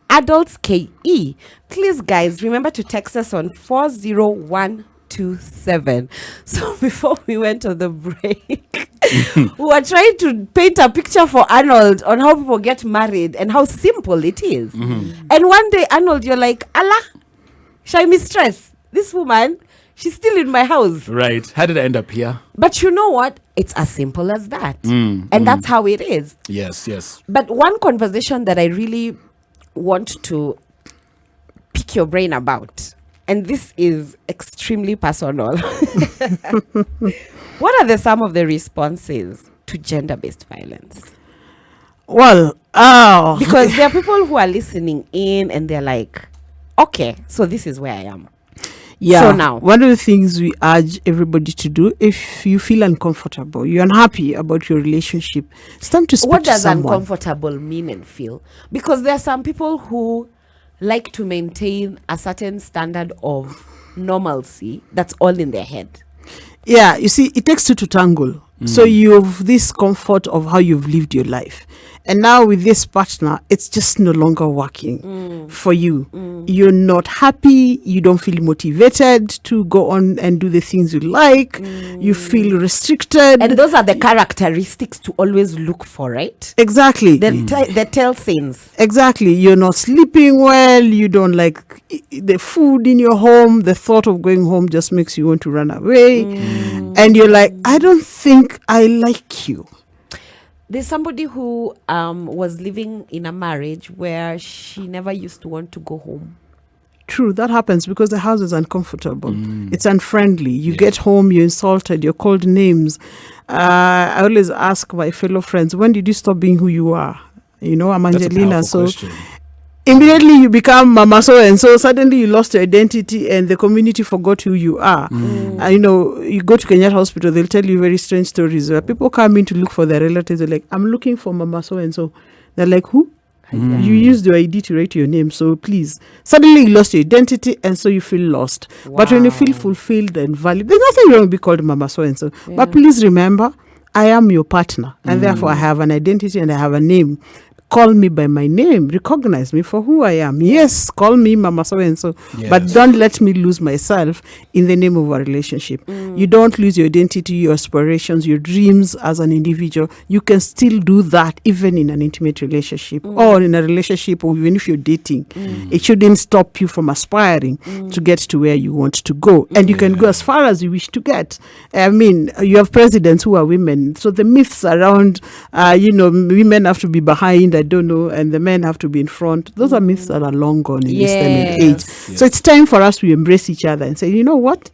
#AdultsKE. Please, guys, remember to text us on 40127. So before we went on the break, we were trying to paint a picture for Arnold on how people get married and how simple it is. And one day, Arnold, you're like, Allah, shy mistress, this woman, she's still in my house. Right. How did I end up here? But you know what? It's as simple as that. And that's how it is. Yes, yes. But one conversation that I really want to pick your brain about, and this is extremely personal. What are some of the responses to gender-based violence? Well, Because there are people who are listening in and they're like, okay, so this is where I am. yeah. So now, one of the things we urge everybody to do, if you feel uncomfortable, you're unhappy about your relationship, it's time to speak what to does someone. uncomfortable mean and feel? Because there are some people who like to maintain a certain standard of normalcy that's all in their head. Yeah, you see, it takes two to tangle. So you have this comfort of how you've lived your life. And now with this partner, it's just no longer working for you. You're not happy. You don't feel motivated to go on and do the things you like. You feel restricted. And those are the characteristics to always look for, right? Exactly. The tell signs. Exactly. You're not sleeping well. You don't like the food in your home. The thought of going home just makes you want to run away. And you're like, I don't think I like you. There's somebody who was living in a marriage where she never used to want to go home. True, that happens because the house is uncomfortable. It's unfriendly. You get home, you're insulted, you're called names. I always ask my fellow friends, when did you stop being who you are? I'm That's a Angelina. powerful So question. immediately you become Mama so and so. Suddenly you lost your identity and the community forgot who you are. You go to Kenyatta Hospital, they'll tell you very strange stories where people come in to look for their relatives. They're like, I'm looking for Mama so and so. They're like, who? You used your ID to write your name, so please. Suddenly you lost your identity, and so you feel lost. But when you feel fulfilled and valued, there's nothing wrong with being called Mama so and so. But please remember, I am your partner, and therefore I have an identity and I have a name. Call me by my name. Recognize me for who I am. Yes, call me Mama so and so. But Yes. don't let me lose myself in the name of a relationship. You don't lose your identity, your aspirations, your dreams as an individual. You can still do that even in an intimate relationship or in a relationship, or even if you're dating. It shouldn't stop you from aspiring to get to where you want to go. And you can go as far as you wish to get. I mean, you have presidents who are women. So the myths around, women have to be behind, I don't know, and the men have to be in front. Those are myths that are long gone in this time and age. Yes. So it's time for us to embrace each other and say, you know what?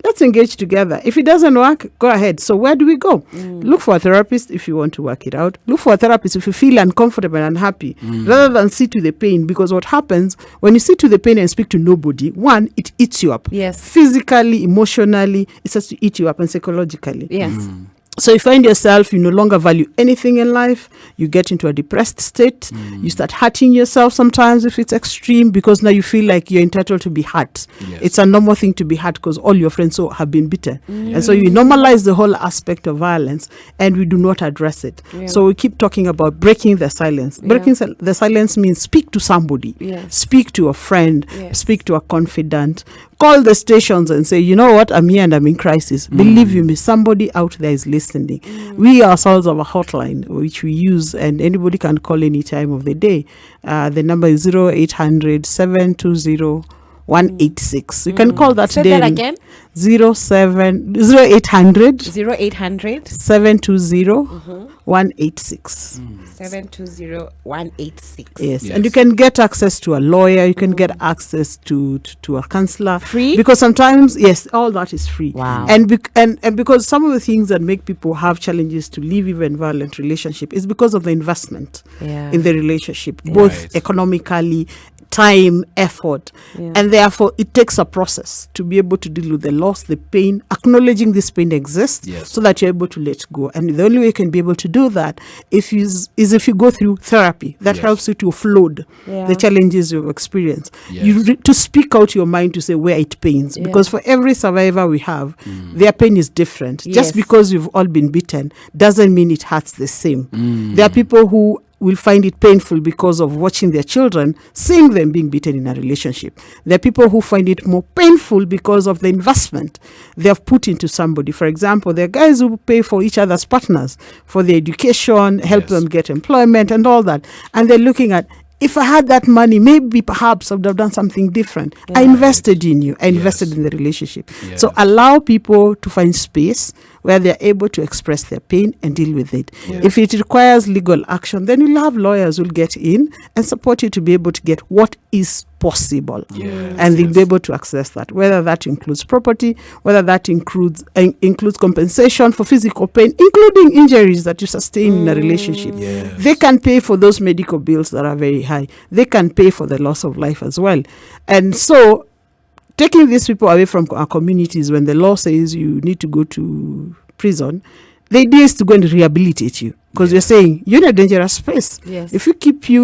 let's engage together. If it doesn't work, go ahead. So where do we go? Look for a therapist if you want to work it out. Look for a therapist if you feel uncomfortable and unhappy, rather than sit with the pain. Because what happens when you sit with the pain and speak to nobody, one, it eats you up. Yes. Physically, emotionally, it starts to eat you up, and psychologically. Yes. So you find yourself, you no longer value anything in life. You get into a depressed state. You start hurting yourself sometimes if it's extreme, because now you feel like you're entitled to be hurt. Yes. It's a normal thing to be hurt because all your friends have been beaten. And so you normalize the whole aspect of violence, and we do not address it. Yeah. So we keep talking about breaking the silence. Breaking the silence means speak to somebody. Yes. Speak to a friend. Yes. Speak to a confidant. Call the stations and say, you know what, I'm here and I'm in crisis. Believe you me, somebody out there is listening. We ourselves have a hotline which we use, and anybody can call any time of the day. The number is 0800 720 186. You can call that Say day. that again. 0800 0800 720 186. 720-186. Yes. Yes. And you can get access to a lawyer. You can get access to a counselor. Free? Because sometimes, yes, all that is free. Wow. And because some of the things that make people have challenges to leave even violent relationship is because of the investment in the relationship, both Right. economically, time, effort. Yeah. And therefore, it takes a process to be able to deal with the loss, the pain, acknowledging this pain exists, Yes. so that you're able to let go. And the only way you can be able to do that is if you go through therapy. That Yes. helps you to offload Yeah. the challenges you've experienced. Yes. To speak out your mind to say where it pains. Yeah. Because for every survivor we have, their pain is different. Yes. Just because you've all been beaten doesn't mean it hurts the same. There are people who will find it painful because of watching their children, seeing them being beaten in a relationship. There are people who find it more painful because of the investment they have put into somebody. For example, there are guys who pay for each other's partners for their education, help Yes. them get employment and all that. And they're looking at, if I had that money, maybe perhaps I would have done something different. I invested in you. I invested Yes. in the relationship. Yes. So allow people to find space where they're able to express their pain and deal with it. Yes. If it requires legal action, then you'll have lawyers who'll get in and support you to be able to get what is possible. Yes, And they'll yes. be able to access that, whether that includes property, whether that includes compensation for physical pain, including injuries that you sustain in a relationship. Yes. They can pay for those medical bills that are very high. They can pay for the loss of life as well. And so taking these people away from our communities when the law says you need to go to prison, the idea is to go and rehabilitate you, because Yeah. you're saying you're in a dangerous space. Yes. If you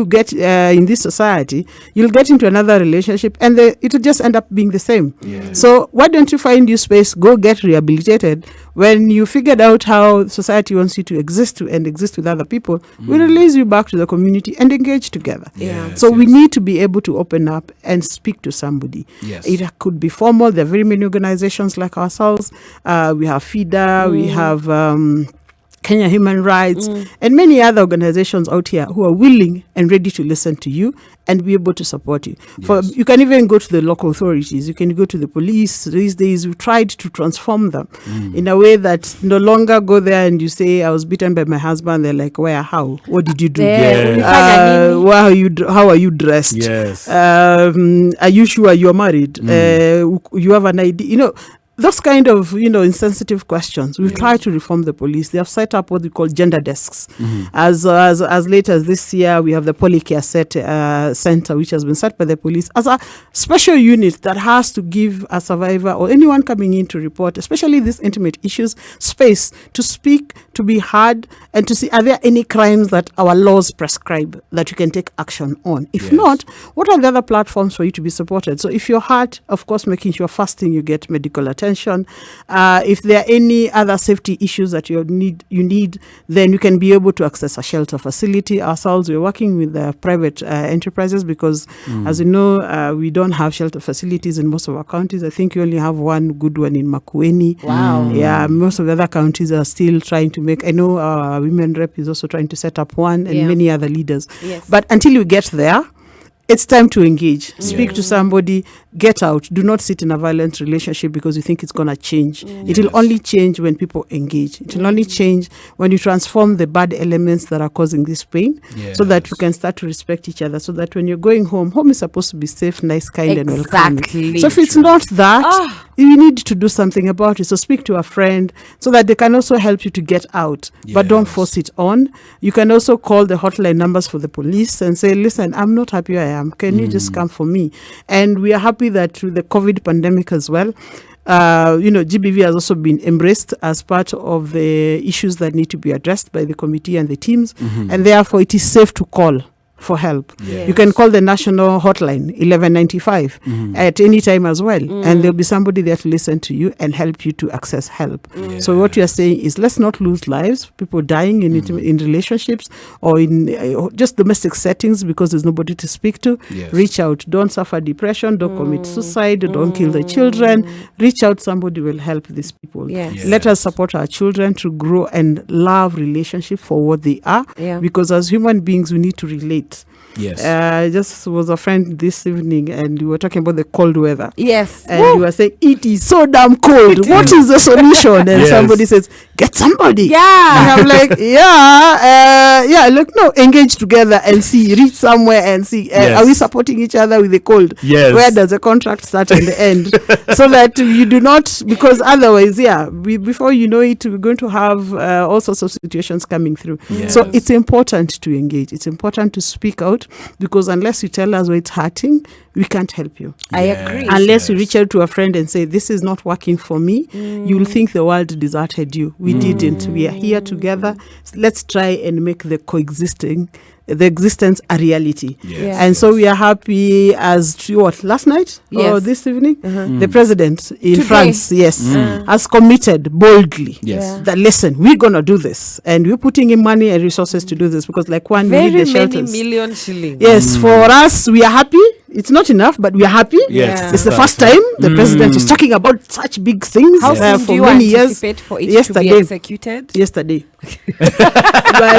get in this society, you'll get into another relationship and it'll just end up being the same. Yes. So why don't you find your space, go get rehabilitated? When you figured out how society wants you to exist with other people, we release you back to the community and engage together. Yes, So we yes. need to be able to open up and speak to somebody. Yes. It could be formal. There are very many organizations like ourselves. We have FIDA, we have Kenya Human Rights, and many other organizations out here who are willing and ready to listen to you and be able to support you. Yes. You can even go to the local authorities. You can go to the police. These days, we've tried to transform them in a way that no longer go there and you say, I was beaten by my husband. They're like, where, how? What did you do? There, Yes. How are you dressed? Yes. Are you sure you're married? You have an ID? Those kind of, insensitive questions. We've tried to reform the police. They have set up what we call gender desks. As late as this year, we have the Polycare Center, which has been set by the police as a special unit that has to give a survivor or anyone coming in to report, especially these intimate issues, space to speak, to be heard, and to see, are there any crimes that our laws prescribe that you can take action on? If Yes. not, what are the other platforms for you to be supported? So if you're hurt, of course, making sure fasting, you get medical attention. If there are any other safety issues that you need, then you can be able to access a shelter facility. Ourselves, we're working with private enterprises because, as you know, we don't have shelter facilities in most of our counties. I think we only have one good one in Makueni. Wow. Yeah, most of the other counties are still trying to make. I know our women rep is also trying to set up one, and Yeah. many other leaders. Yes. But until you get there, it's time to engage. Speak to somebody. Get out. Do not sit in a violent relationship because you think it's going to change. It will Yes. only change when people engage. It will only change when you transform the bad elements that are causing this pain, so that Yes. you can start to respect each other. So that when you're going home is supposed to be safe, nice, kind, and welcoming. Exactly. So if it's not that, you need to do something about it. So speak to a friend so that they can also help you to get out, but don't Yes. force it on. You can also call the hotline numbers for the police and say, listen, I'm not happy where I am. Can you just come for me? And we are happy that through the COVID pandemic as well, GBV has also been embraced as part of the issues that need to be addressed by the committee and the teams. And therefore, it is safe to call for help. Yes. You can call the national hotline 1195 at any time as well, and there'll be somebody there to listen to you and help you to access help. So what you are saying is, let's not lose lives, people dying in relationships or in just domestic settings because there's nobody to speak to. Yes. Reach out. Don't suffer depression. Don't commit suicide. Don't kill the children. Reach out. Somebody will help these people. Yes. Let us support our children to grow and love relationships for what they are, Yeah. because as human beings we need to relate. Yes. I just was a friend this evening and we were talking about the cold weather. Yes. And you were saying, it is so damn cold. What is the solution? And Yes. somebody says, get somebody. Yeah. And I'm like, look, no, engage together and see, reach somewhere and see, Yes. are we supporting each other with the cold? Yes. Where does the contract start and the end? So that you do not, because otherwise, before you know it, we're going to have all sorts of situations coming through. Yes. So it's important to engage. It's important to speak out, because unless you tell us where it's hurting, we can't help you. I Yes. agree. Unless you reach out to a friend and say, this is not working for me, you'll think the world deserted you. We didn't. We are here together. Let's try and make the existence a reality. Yes. And so we are happy as to last night or Yes. this evening, the president in Today. France, has committed boldly Yes. Yeah. that, listen, we're going to do this. And we're putting in money and resources to do this, because like one, we Very need the many shelters. million shillings. Yes, for us, we are happy. It's not enough, but we are happy. Yes, Yeah. It's the first time the president is talking about such big things How Yeah. soon for do you many years. anticipate for it to be Yesterday. executed? Yesterday. but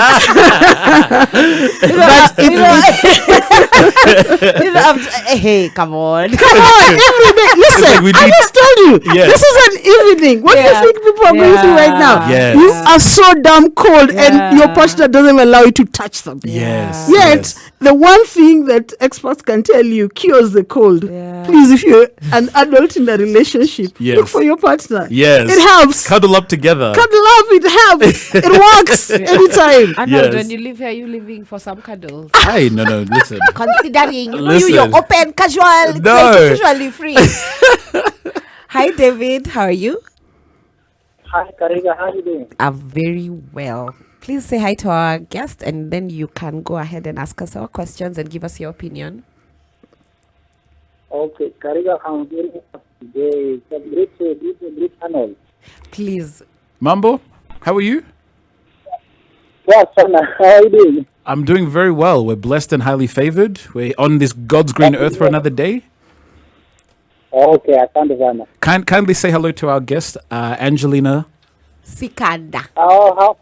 Hey, come on. come on, every day. Listen, like we I need- just told you, Yes. this is an evening. What do Yeah. you think people are going through right now? Yes. You are so damn cold, and your Yeah. partner doesn't allow you to touch them. Yes. Yet, Yes. the one thing that experts can tell you cures the cold. Yeah. Please, if you're an adult in a relationship, Yes. look for your partner. Yes. It helps. Cuddle up together. Cuddle up, it helps. It works anytime. Arnold, Yes. when you live here, you living for some cuddles. Hey, no, listen. Considering Listen. you're open, casual, it's No. like it's usually free. Hi, David. How are you? Hi, Kariga. How are you doing? I'm very well. Please say hi to our guest, and then you can go ahead and ask us our questions and give us your opinion. Okay, Kariga, I'm very happy today. It's a great channel. Please. Mambo, how are you? Yeah, Sana, how are you doing? I'm doing very well. We're blessed and highly favored. We're on this God's green earth for another day. Okay, asante sana. Kindly say hello to our guest, Angelina. Sikanda. Hi,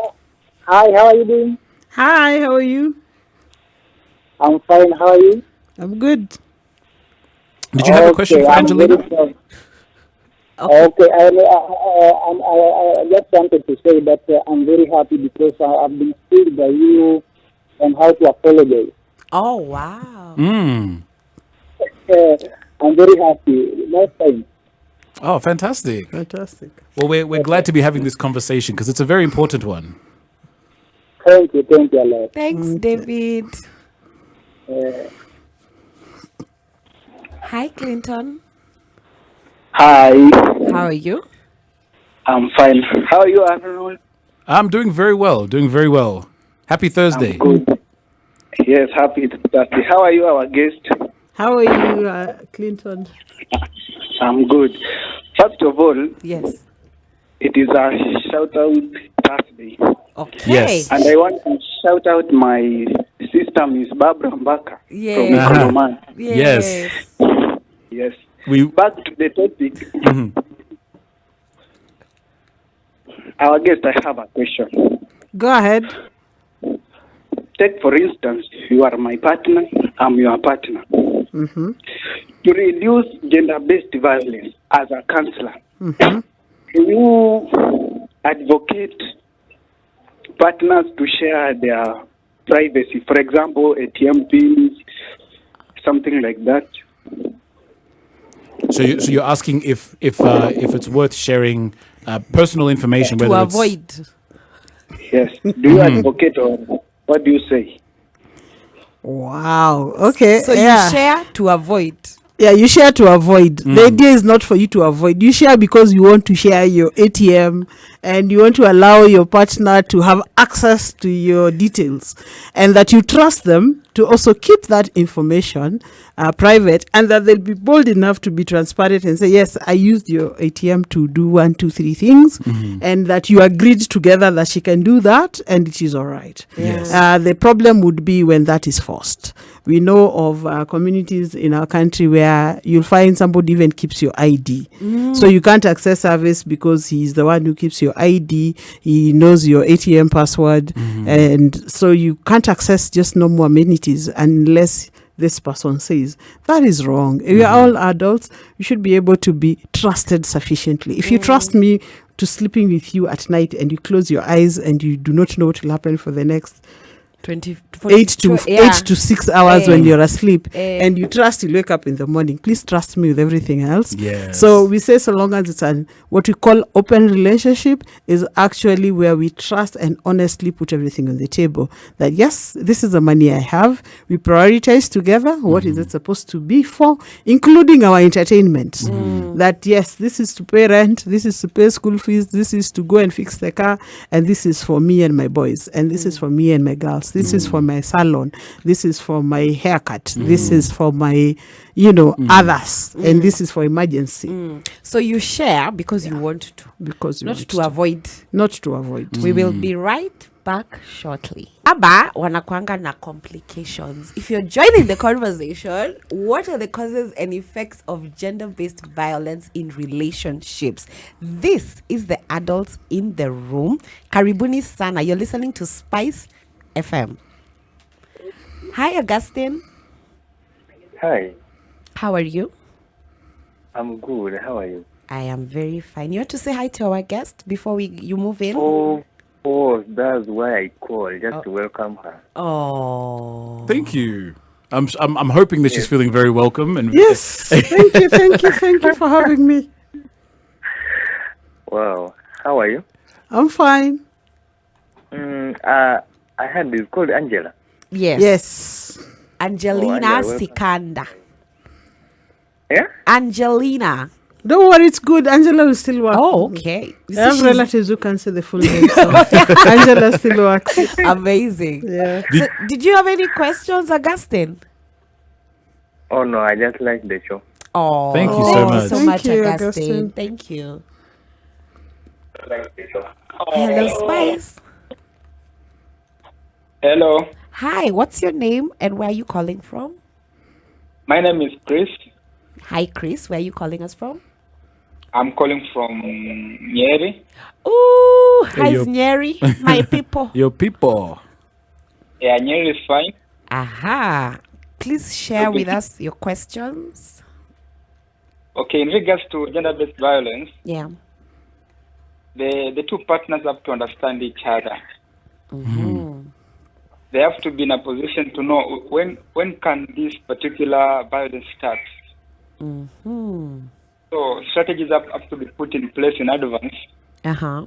how are you doing? Hi, how are you? I'm fine. How are you? I'm good. Did you have a question for I'm Angelina? very fine. Okay, I just wanted to say that I'm very happy because I've been schooled by you on how to apologize. Oh, wow. I'm very happy. Nice time. Oh, fantastic. Fantastic. Well, we're glad to be having this conversation because it's a very important one. Thank you a lot. Thanks, David. Hi, Clinton. Hi, How are you? I'm fine. How are you, Arnold? I'm doing very well, Happy Thursday. I'm good. Yes, happy Thursday. How are you, our guest? How are you, Clinton? I'm good. First of all, Yes. it is a shout-out Thursday. Okay. Yes. And I want to shout out my sister, Miss Barbara Mbaka Yes. from Ikonoman. Yes. Yes. We Back to the topic. Our guest, I have a question. Go ahead. Take, for instance, you are my partner, I'm your partner. To reduce gender-based violence as a counselor, can you advocate partners to share their privacy? For example, ATM pins, something like that. So you're asking if it's worth sharing personal information, To whether avoid. Yes. Do you advocate or what do you say? Wow. Okay. So yeah. you share to avoid. Yeah, you share to avoid. The idea is not for you to avoid. You share because you want to share your ATM and you want to allow your partner to have access to your details, and that you trust them to also keep that information private, and that they'll be bold enough to be transparent and say, yes, I used your ATM to do 1, 2, 3 things, and that you agreed together that she can do that and it is all right. Yes. The problem would be when that is forced. We know of communities in our country where you'll find somebody even keeps your ID. So you can't access service because he's the one who keeps your ID. He knows your ATM password. And so you can't access just normal amenities unless this person says. That is wrong. We are all adults. You should be able to be trusted sufficiently. If you trust me to sleeping with you at night and you close your eyes and you do not know what will happen for the next 20, 8 to 6 hours when you're asleep, and you trust you'll wake up in the morning, please trust me with everything else. Yes. So we say, so long as it's an what we call open relationship, is actually where we trust and honestly put everything on the table, that yes, this is the money I have, we prioritize together what is it supposed to be for, including our entertainment. That yes, this is to pay rent, this is to pay school fees, this is to go and fix the car, and this is for me and my boys, and this is for me and my girls, this is for my salon, this is for my haircut, this is for my others, and this is for emergency. So you share because you want to, Because you not want to avoid. not to avoid. We will be right back shortly. Aba wanakwanga na complications. If you're joining the conversation, what are the causes and effects of gender-based violence in relationships? This is the adults in the room. Karibuni sana. You're listening to Spice FM. Hi, Augustine. Hi, How are you? I'm good. How are you? I am very fine. You want to say hi to our guest before you move in? Oh, that's why I called, just to welcome her. Oh. Thank you. I'm hoping that she's feeling very welcome and Yes, thank you for having me. Wow, how are you? I'm fine. I heard it's called Angela. Yes. Angelina Angela, welcome. Sikanda. Yeah? Don't Angelina. worry, it's good. Angela will still work. Oh, okay. I have relatives who can say the full name, so Angela still works. Amazing. Yeah. So, did you have any questions, Augustine? Oh, no, I just like the show. Oh, Thank you so much. so Thank much, you, Augustine. Augustine. Thank you. Like the show. Hello, Spice. Hello, Hi, what's your name and where are you calling from? my name is Chris. Hi, Chris. Where are you calling us from? I'm calling from Nyeri. Ooh, hi, yo. Nyeri, my people. your people. Yeah, Nyeri is fine. Aha. Please share with us your questions. Okay, in regards to gender-based violence, Yeah. the two partners have to understand each other. They have to be in a position to know when can this particular violence start. So strategies have to be put in place in advance, Uh-huh.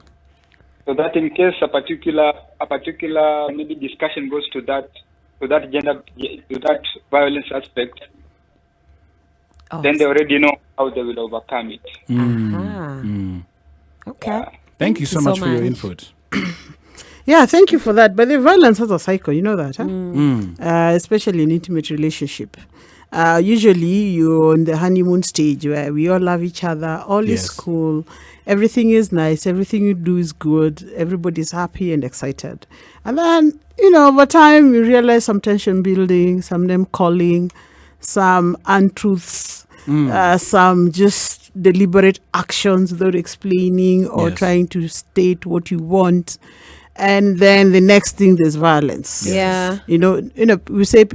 so that in case a particular maybe discussion goes to that violence aspect, Oh, then they already know how they will overcome it. aha. Okay. Thank you so much for your input. Yeah, thank you for that. But the violence has a cycle, you know that, huh? Especially in intimate relationship. Usually you're on the honeymoon stage where we all love each other, all is Yes. cool, everything is nice, everything you do is good, everybody's happy and excited. And then, over time you realize some tension building, some name calling, some untruths, some just deliberate actions without explaining or Yes. trying to state what you want. and then the next thing there's violence. Yeah. We say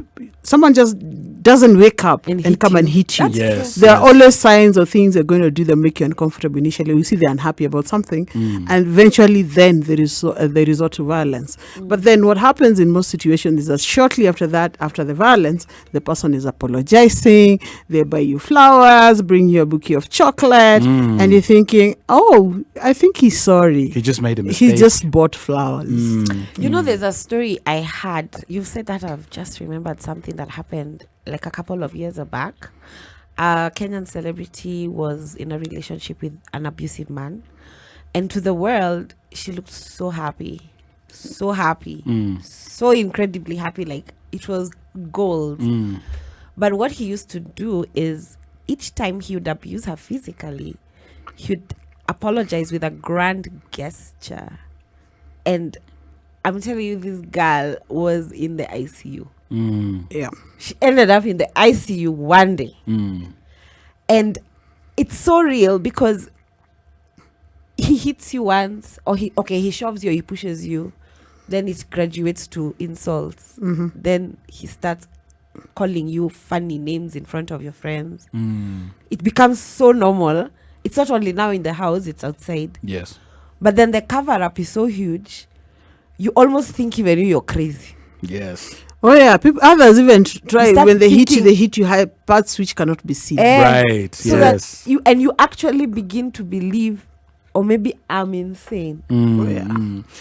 someone just doesn't wake up And and, hit come you. and hit you. That's Yes. There are always signs or things they're going to do that make you uncomfortable initially. We see they're unhappy about something, and eventually then they resort to violence. But then what happens in most situations is that shortly after that, after the violence, the person is apologizing, they buy you flowers, bring you a bouquet of chocolate, and you're thinking, oh, I think he's sorry. He just made a mistake. He just bought flowers. You know, there's a story I had. You've said that, I've just remembered something that happened like a couple of years back. A Kenyan celebrity was in a relationship with an abusive man, and to the world, she looked so happy, so incredibly happy, like it was gold. But what he used to do is each time he would abuse her physically, he would apologize with a grand gesture. And I'm telling you, this girl was in the ICU. Yeah. She ended up in the ICU one day. And it's so real because he hits you once, or he shoves you or he pushes you. Then it graduates to insults. Then he starts calling you funny names in front of your friends. It becomes so normal. It's not only now in the house, it's outside. Yes. But then the cover up is so huge, you almost think even you're crazy. Yes. Oh yeah, others even try start when they thinking- hit you high parts which cannot be seen. Right. So Yes. that you actually begin to believe, or maybe I'm insane. Oh yeah.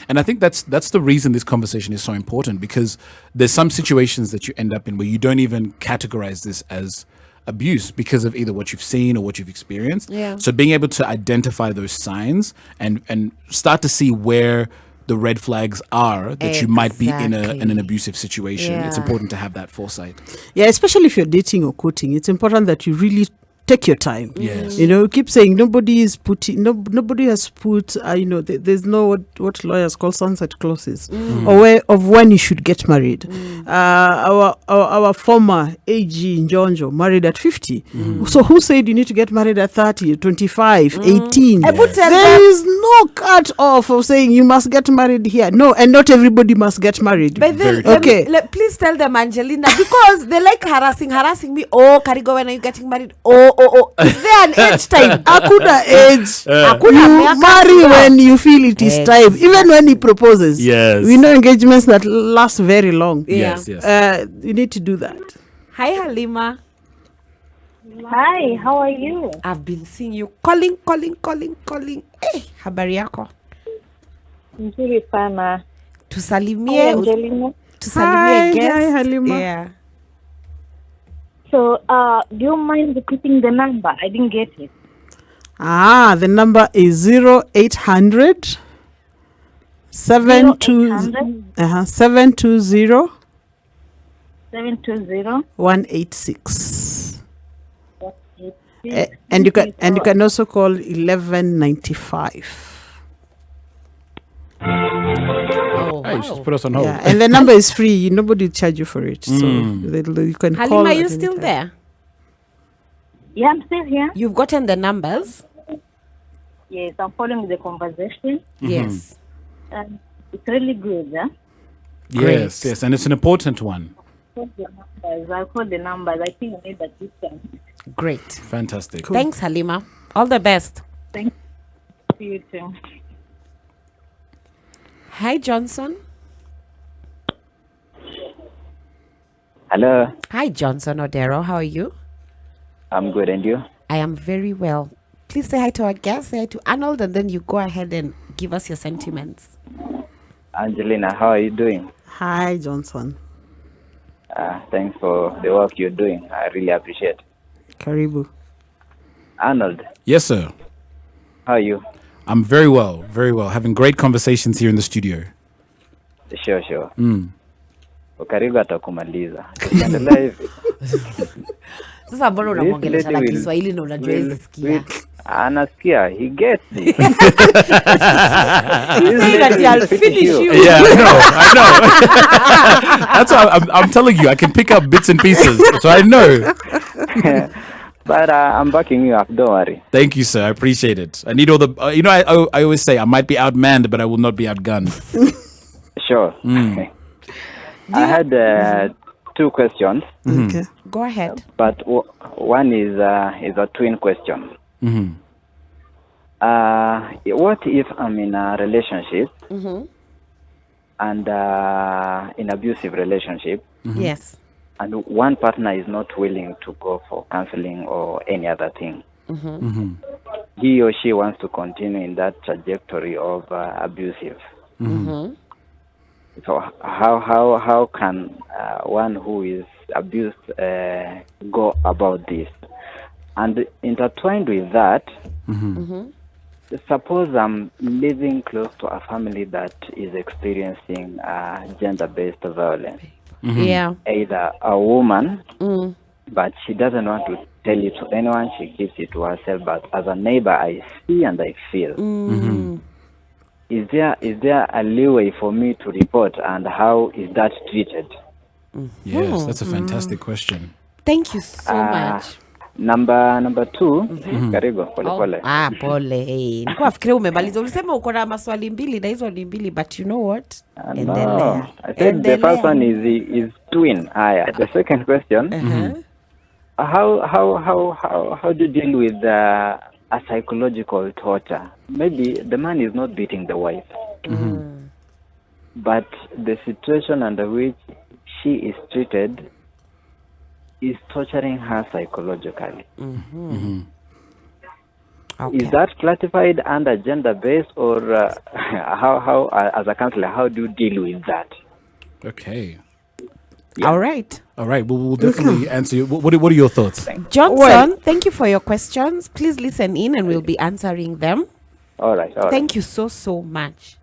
And I think that's the reason this conversation is so important, because there's some situations that you end up in where you don't even categorize this as abuse because of either what you've seen or what you've experienced. Yeah. So being able to identify those signs and start to see where the red flags are that you might be in an abusive situation. It's Yeah. important to have that foresight. Yeah, especially if you're dating or courting, it's important that you really take your time. Yes. Keep saying nobody has put, there's no what lawyers call sunset clauses, or where of when you should get married. Our former AG Njonjo married at 50. So who said you need to get married at 30, 25, 18? Yes. There is no cut off of saying you must get married here. No, and not everybody must get married. But then, Okay. please tell them, Angelina, because they like harassing me. Oh, Karigo, when are you getting married? Oh. Is there an age time? Hakuna age. Hakuna You miaka marry sio. when you feel it is time, even when he proposes. Yes. We know engagements that last very long. Yeah. Yes. You need to do that. Hi, Halima. Hi, how are you? I've been seeing you calling. Hey, habari yako? Nzuri sana. Hi, Tusalimie Angelina. Hi, guest. hi, Halima. Yeah. So, do you mind repeating the number? I didn't get it. The number is 0800 720 720 720 186. And you can also call 1195. Oh, Hey, just put us on hold. Yeah, and the number is free. Nobody will charge you for it. So you can call. Halima, are you at any still time. there? Yeah, I'm still here. You've gotten the numbers? Yes, I'm following the conversation. Yes. And it's really good. Yeah? Yes, and it's an important one. I called the numbers. I think I need that this time. Great. Fantastic. Thanks, Halima. All the best. Thank you too. Hi, Johnson. Hello, Hi, Johnson Odero. How are you? I'm good, and you? I am very well. Please say hi to our guest, say hi to Arnold, and then you go ahead and give us your sentiments. Angelina, how are you doing? Hi, Johnson. Thanks for the work you're doing. I really appreciate it. Karibu. Arnold, Yes, sir. how are you? I'm very well, having great conversations here in the studio. Sure. Ukaribu atakumaliza. Tukiendelea hivi. Sasa mbona unamwongelesha na will- Kiswahili na unajua hizi sikia? Anasikia, he gets it. You say that I'll finish you. Yeah, I know. That's why I'm telling you, I can pick up bits and pieces, so I know. But I'm backing you up, don't worry. Thank you, sir. I appreciate it. I need all the, I always say I might be outmanned, but I will not be outgunned. Sure. I had 2 questions, Okay. Go ahead. but one is a twin question. What if I'm in a relationship and in abusive relationship, Yes. and one partner is not willing to go for counseling or any other thing? He or she wants to continue in that trajectory of abusive. So how can one who is abused go about this? And intertwined with that, suppose I'm living close to a family that is experiencing gender-based violence. Yeah. Either a woman, but she doesn't want to tell it to anyone, she keeps it to herself, but as a neighbor, I see and I feel. Is there a leeway for me to report, and how is that treated? Yes, that's a fantastic question. Thank you so much. Number 2, karibu pole. Pole. Nilikuwa nafikiria umemaliza. Ulisema uko na maswali mbili na hizo ni mbili, but you know what? No, I said the first one is twin. The second question, how do you deal with a psychological torture? Maybe the man is not beating the wife, but the situation under which she is treated is torturing her psychologically. Okay. Is that classified under gender-based, or how as a counselor, how do you deal with that? Okay. All right. We'll definitely answer you. What are your thoughts? Johnson, thank you for your questions. Please listen in and we'll be answering them. All right. Thank you so much.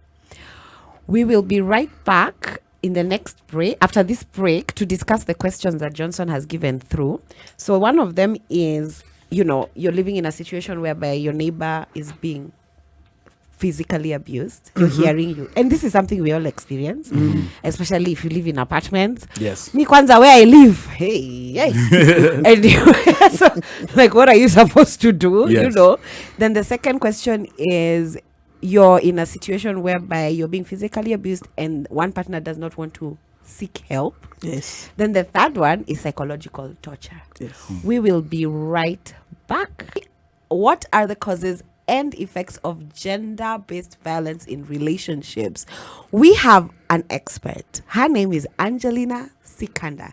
We will be right back in the next break, after this break, to discuss the questions that Johnson has given through. So one of them is, you're living in a situation whereby your neighbor is being physically abused. You're hearing you. And this is something we all experience, especially if you live in apartments. Yes. Me kwanza, where I live. Hey. And so, like, what are you supposed to do? Yes. Then the second question is, you're in a situation whereby you're being physically abused and one partner does not want to seek help. Yes. Then the third one is psychological torture. Yes. We will be right back. What are the causes and effects of gender-based violence in relationships? We have an expert. Her name is Angelina Sikanda,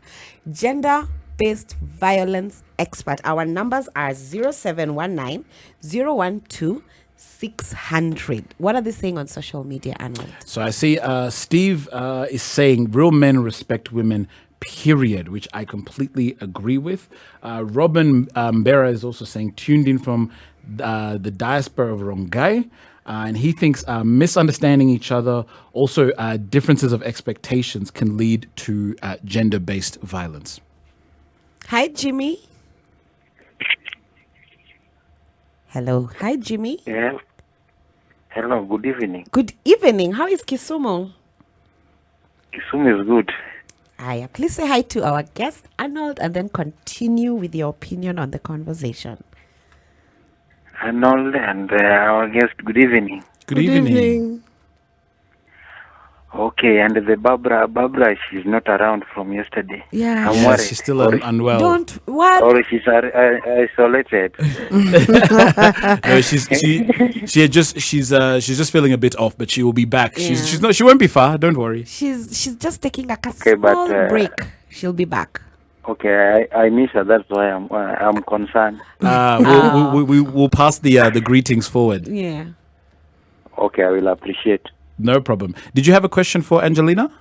gender-based violence expert. Our numbers are 0719 012 600. What are they saying on social media, Arnold? So I see Steve is saying real men respect women, period, which I completely agree with. Robin Mbera is also saying tuned in from the diaspora of Rongai. And he thinks misunderstanding each other, also differences of expectations can lead to gender-based violence. Hi, Jimmy. Hello. Hi, Jimmy. Yeah. Hello, good evening. Good evening. How is Kisumu? Kisumu is good. Aya, please say hi to our guest, Arnold, and then continue with your opinion on the conversation. Arnold and our guest, good evening. Good evening. Okay, and the Barbara, she's not around from yesterday. Yeah. I'm worried. She's still unwell. Don't worry. Or she's isolated. No, she's just feeling a bit off, but she will be back. Yeah. She won't be far. Don't worry. She's just taking a Okay, small but, break. She'll be back. Okay, I miss her. That's why I'm concerned. We'll pass the greetings forward. Yeah. Okay, I will appreciate. No problem. Did you have a question for Angelina?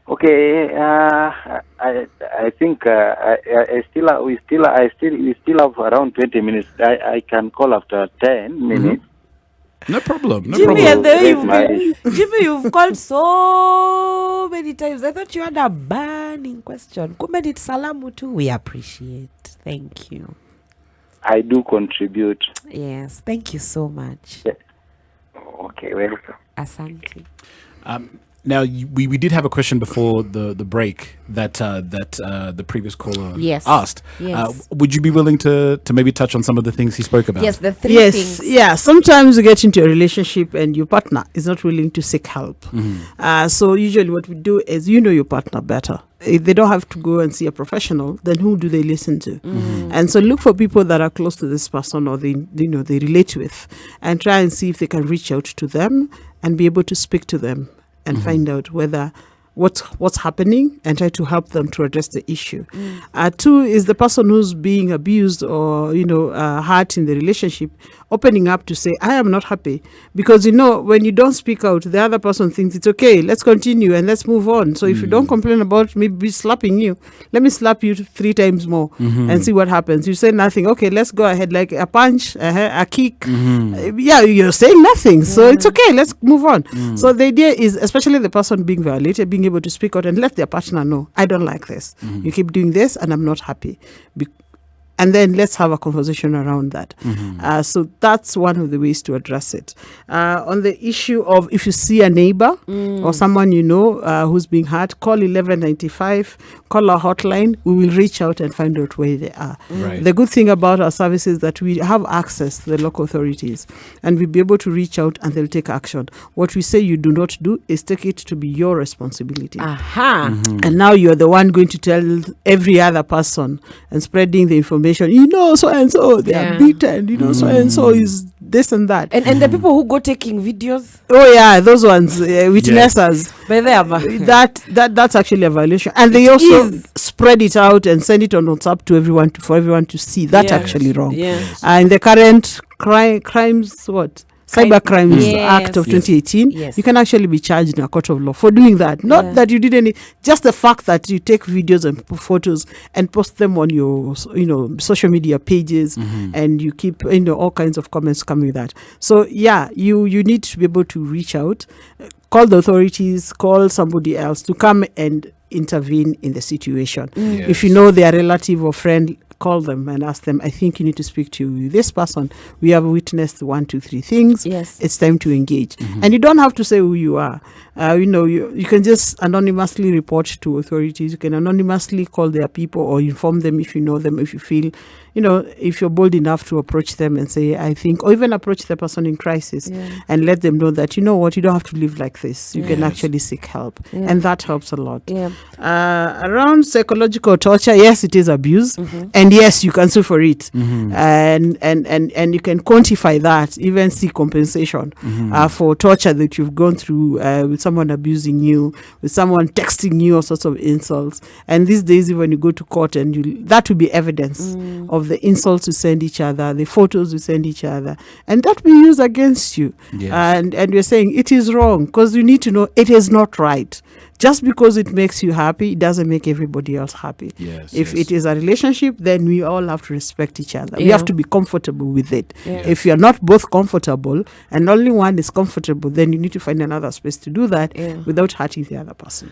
Okay, I think we still have around 20 minutes. I can call after 10 minutes. No problem. No Jimmy, problem. and then Jimmy, you've called so many times. I thought you had a burning question. Kumbe ni salamu too. We appreciate. Thank you. I do contribute. Yes, thank you so much. Yeah. Okay, welcome. Asante. Now, we did have a question before the break that the previous caller Yes. asked. Yes. Would you be willing to maybe touch on some of the things he spoke about? Yes, the three Yes, things. yeah. Sometimes you get into a relationship and your partner is not willing to seek help. So usually what we do is you know your partner better. If they don't have to go and see a professional, then who do they listen to? And so look for people that are close to this person or they relate with, and try and see if they can reach out to them and be able to speak to them and find out what's happening and try to help them to address the issue. Two is the person who's being abused or hurt in the relationship opening up to say, I am not happy, because when you don't speak out, the other person thinks it's okay, let's continue and let's move on. So if you don't complain about me slapping you, let me slap you 3 times more and see what happens. You say nothing, okay, let's go ahead, like a punch, a kick. Yeah, you're saying nothing, so it's okay, let's move on. So the idea is, especially the person being violated, being able to speak out and let their partner know, I don't like this. You keep doing this and I'm not happy. And then let's have a conversation around that. So that's one of the ways to address it. On the issue of if you see a neighbor or someone who's being hurt, call 1195, call our hotline. We will reach out and find out where they are. Right. The good thing about our service is that we have access to the local authorities and we'll be able to reach out and they'll take action. What we say you do not do is take it to be your responsibility. Aha. And now you're the one going to tell every other person and spreading the information. So and so they are beaten. So and so is this and that. And the people who go taking videos. Oh yeah, those ones, witnesses. By them. That's actually a violation. And they also spread it out and send it on WhatsApp to everyone for everyone to see. That's actually wrong. Yes. And the current crimes, Cyber Crimes Act of 2018, you can actually be charged in a court of law for doing that. Not that you did just the fact that you take videos and photos and post them on your, social media pages, and you keep, all kinds of comments coming with that. So yeah, you need to be able to reach out, call the authorities, call somebody else to come and intervene in the situation. If you know their relative or friend, call them and ask them, I think you need to speak to this person. We have witnessed 1, 2, 3 things. Yes. It's time to engage. And you don't have to say who you are. You can just anonymously report to authorities. You can anonymously call their people or inform them if you know them, if you feel, if you're bold enough to approach them and say, I think, or even approach the person in crisis and let them know that, you don't have to live like this. You can actually seek help. And that helps a lot. Around psychological torture, yes, it is abuse. And yes, you can sue for it. And you can quantify that, even see compensation for torture that you've gone through with someone abusing you, with someone texting you all sorts of insults. And these days, when you go to court, and that will be evidence of the insults you send each other, the photos you send each other, and that will be used against you. And we're saying it is wrong, because you need to know it is not right. Just because it makes you happy, it doesn't make everybody else happy. If it is a relationship, then we all have to respect each other. We have to be comfortable with it. If you're not both comfortable and only one is comfortable, then you need to find another space to do that without hurting the other person.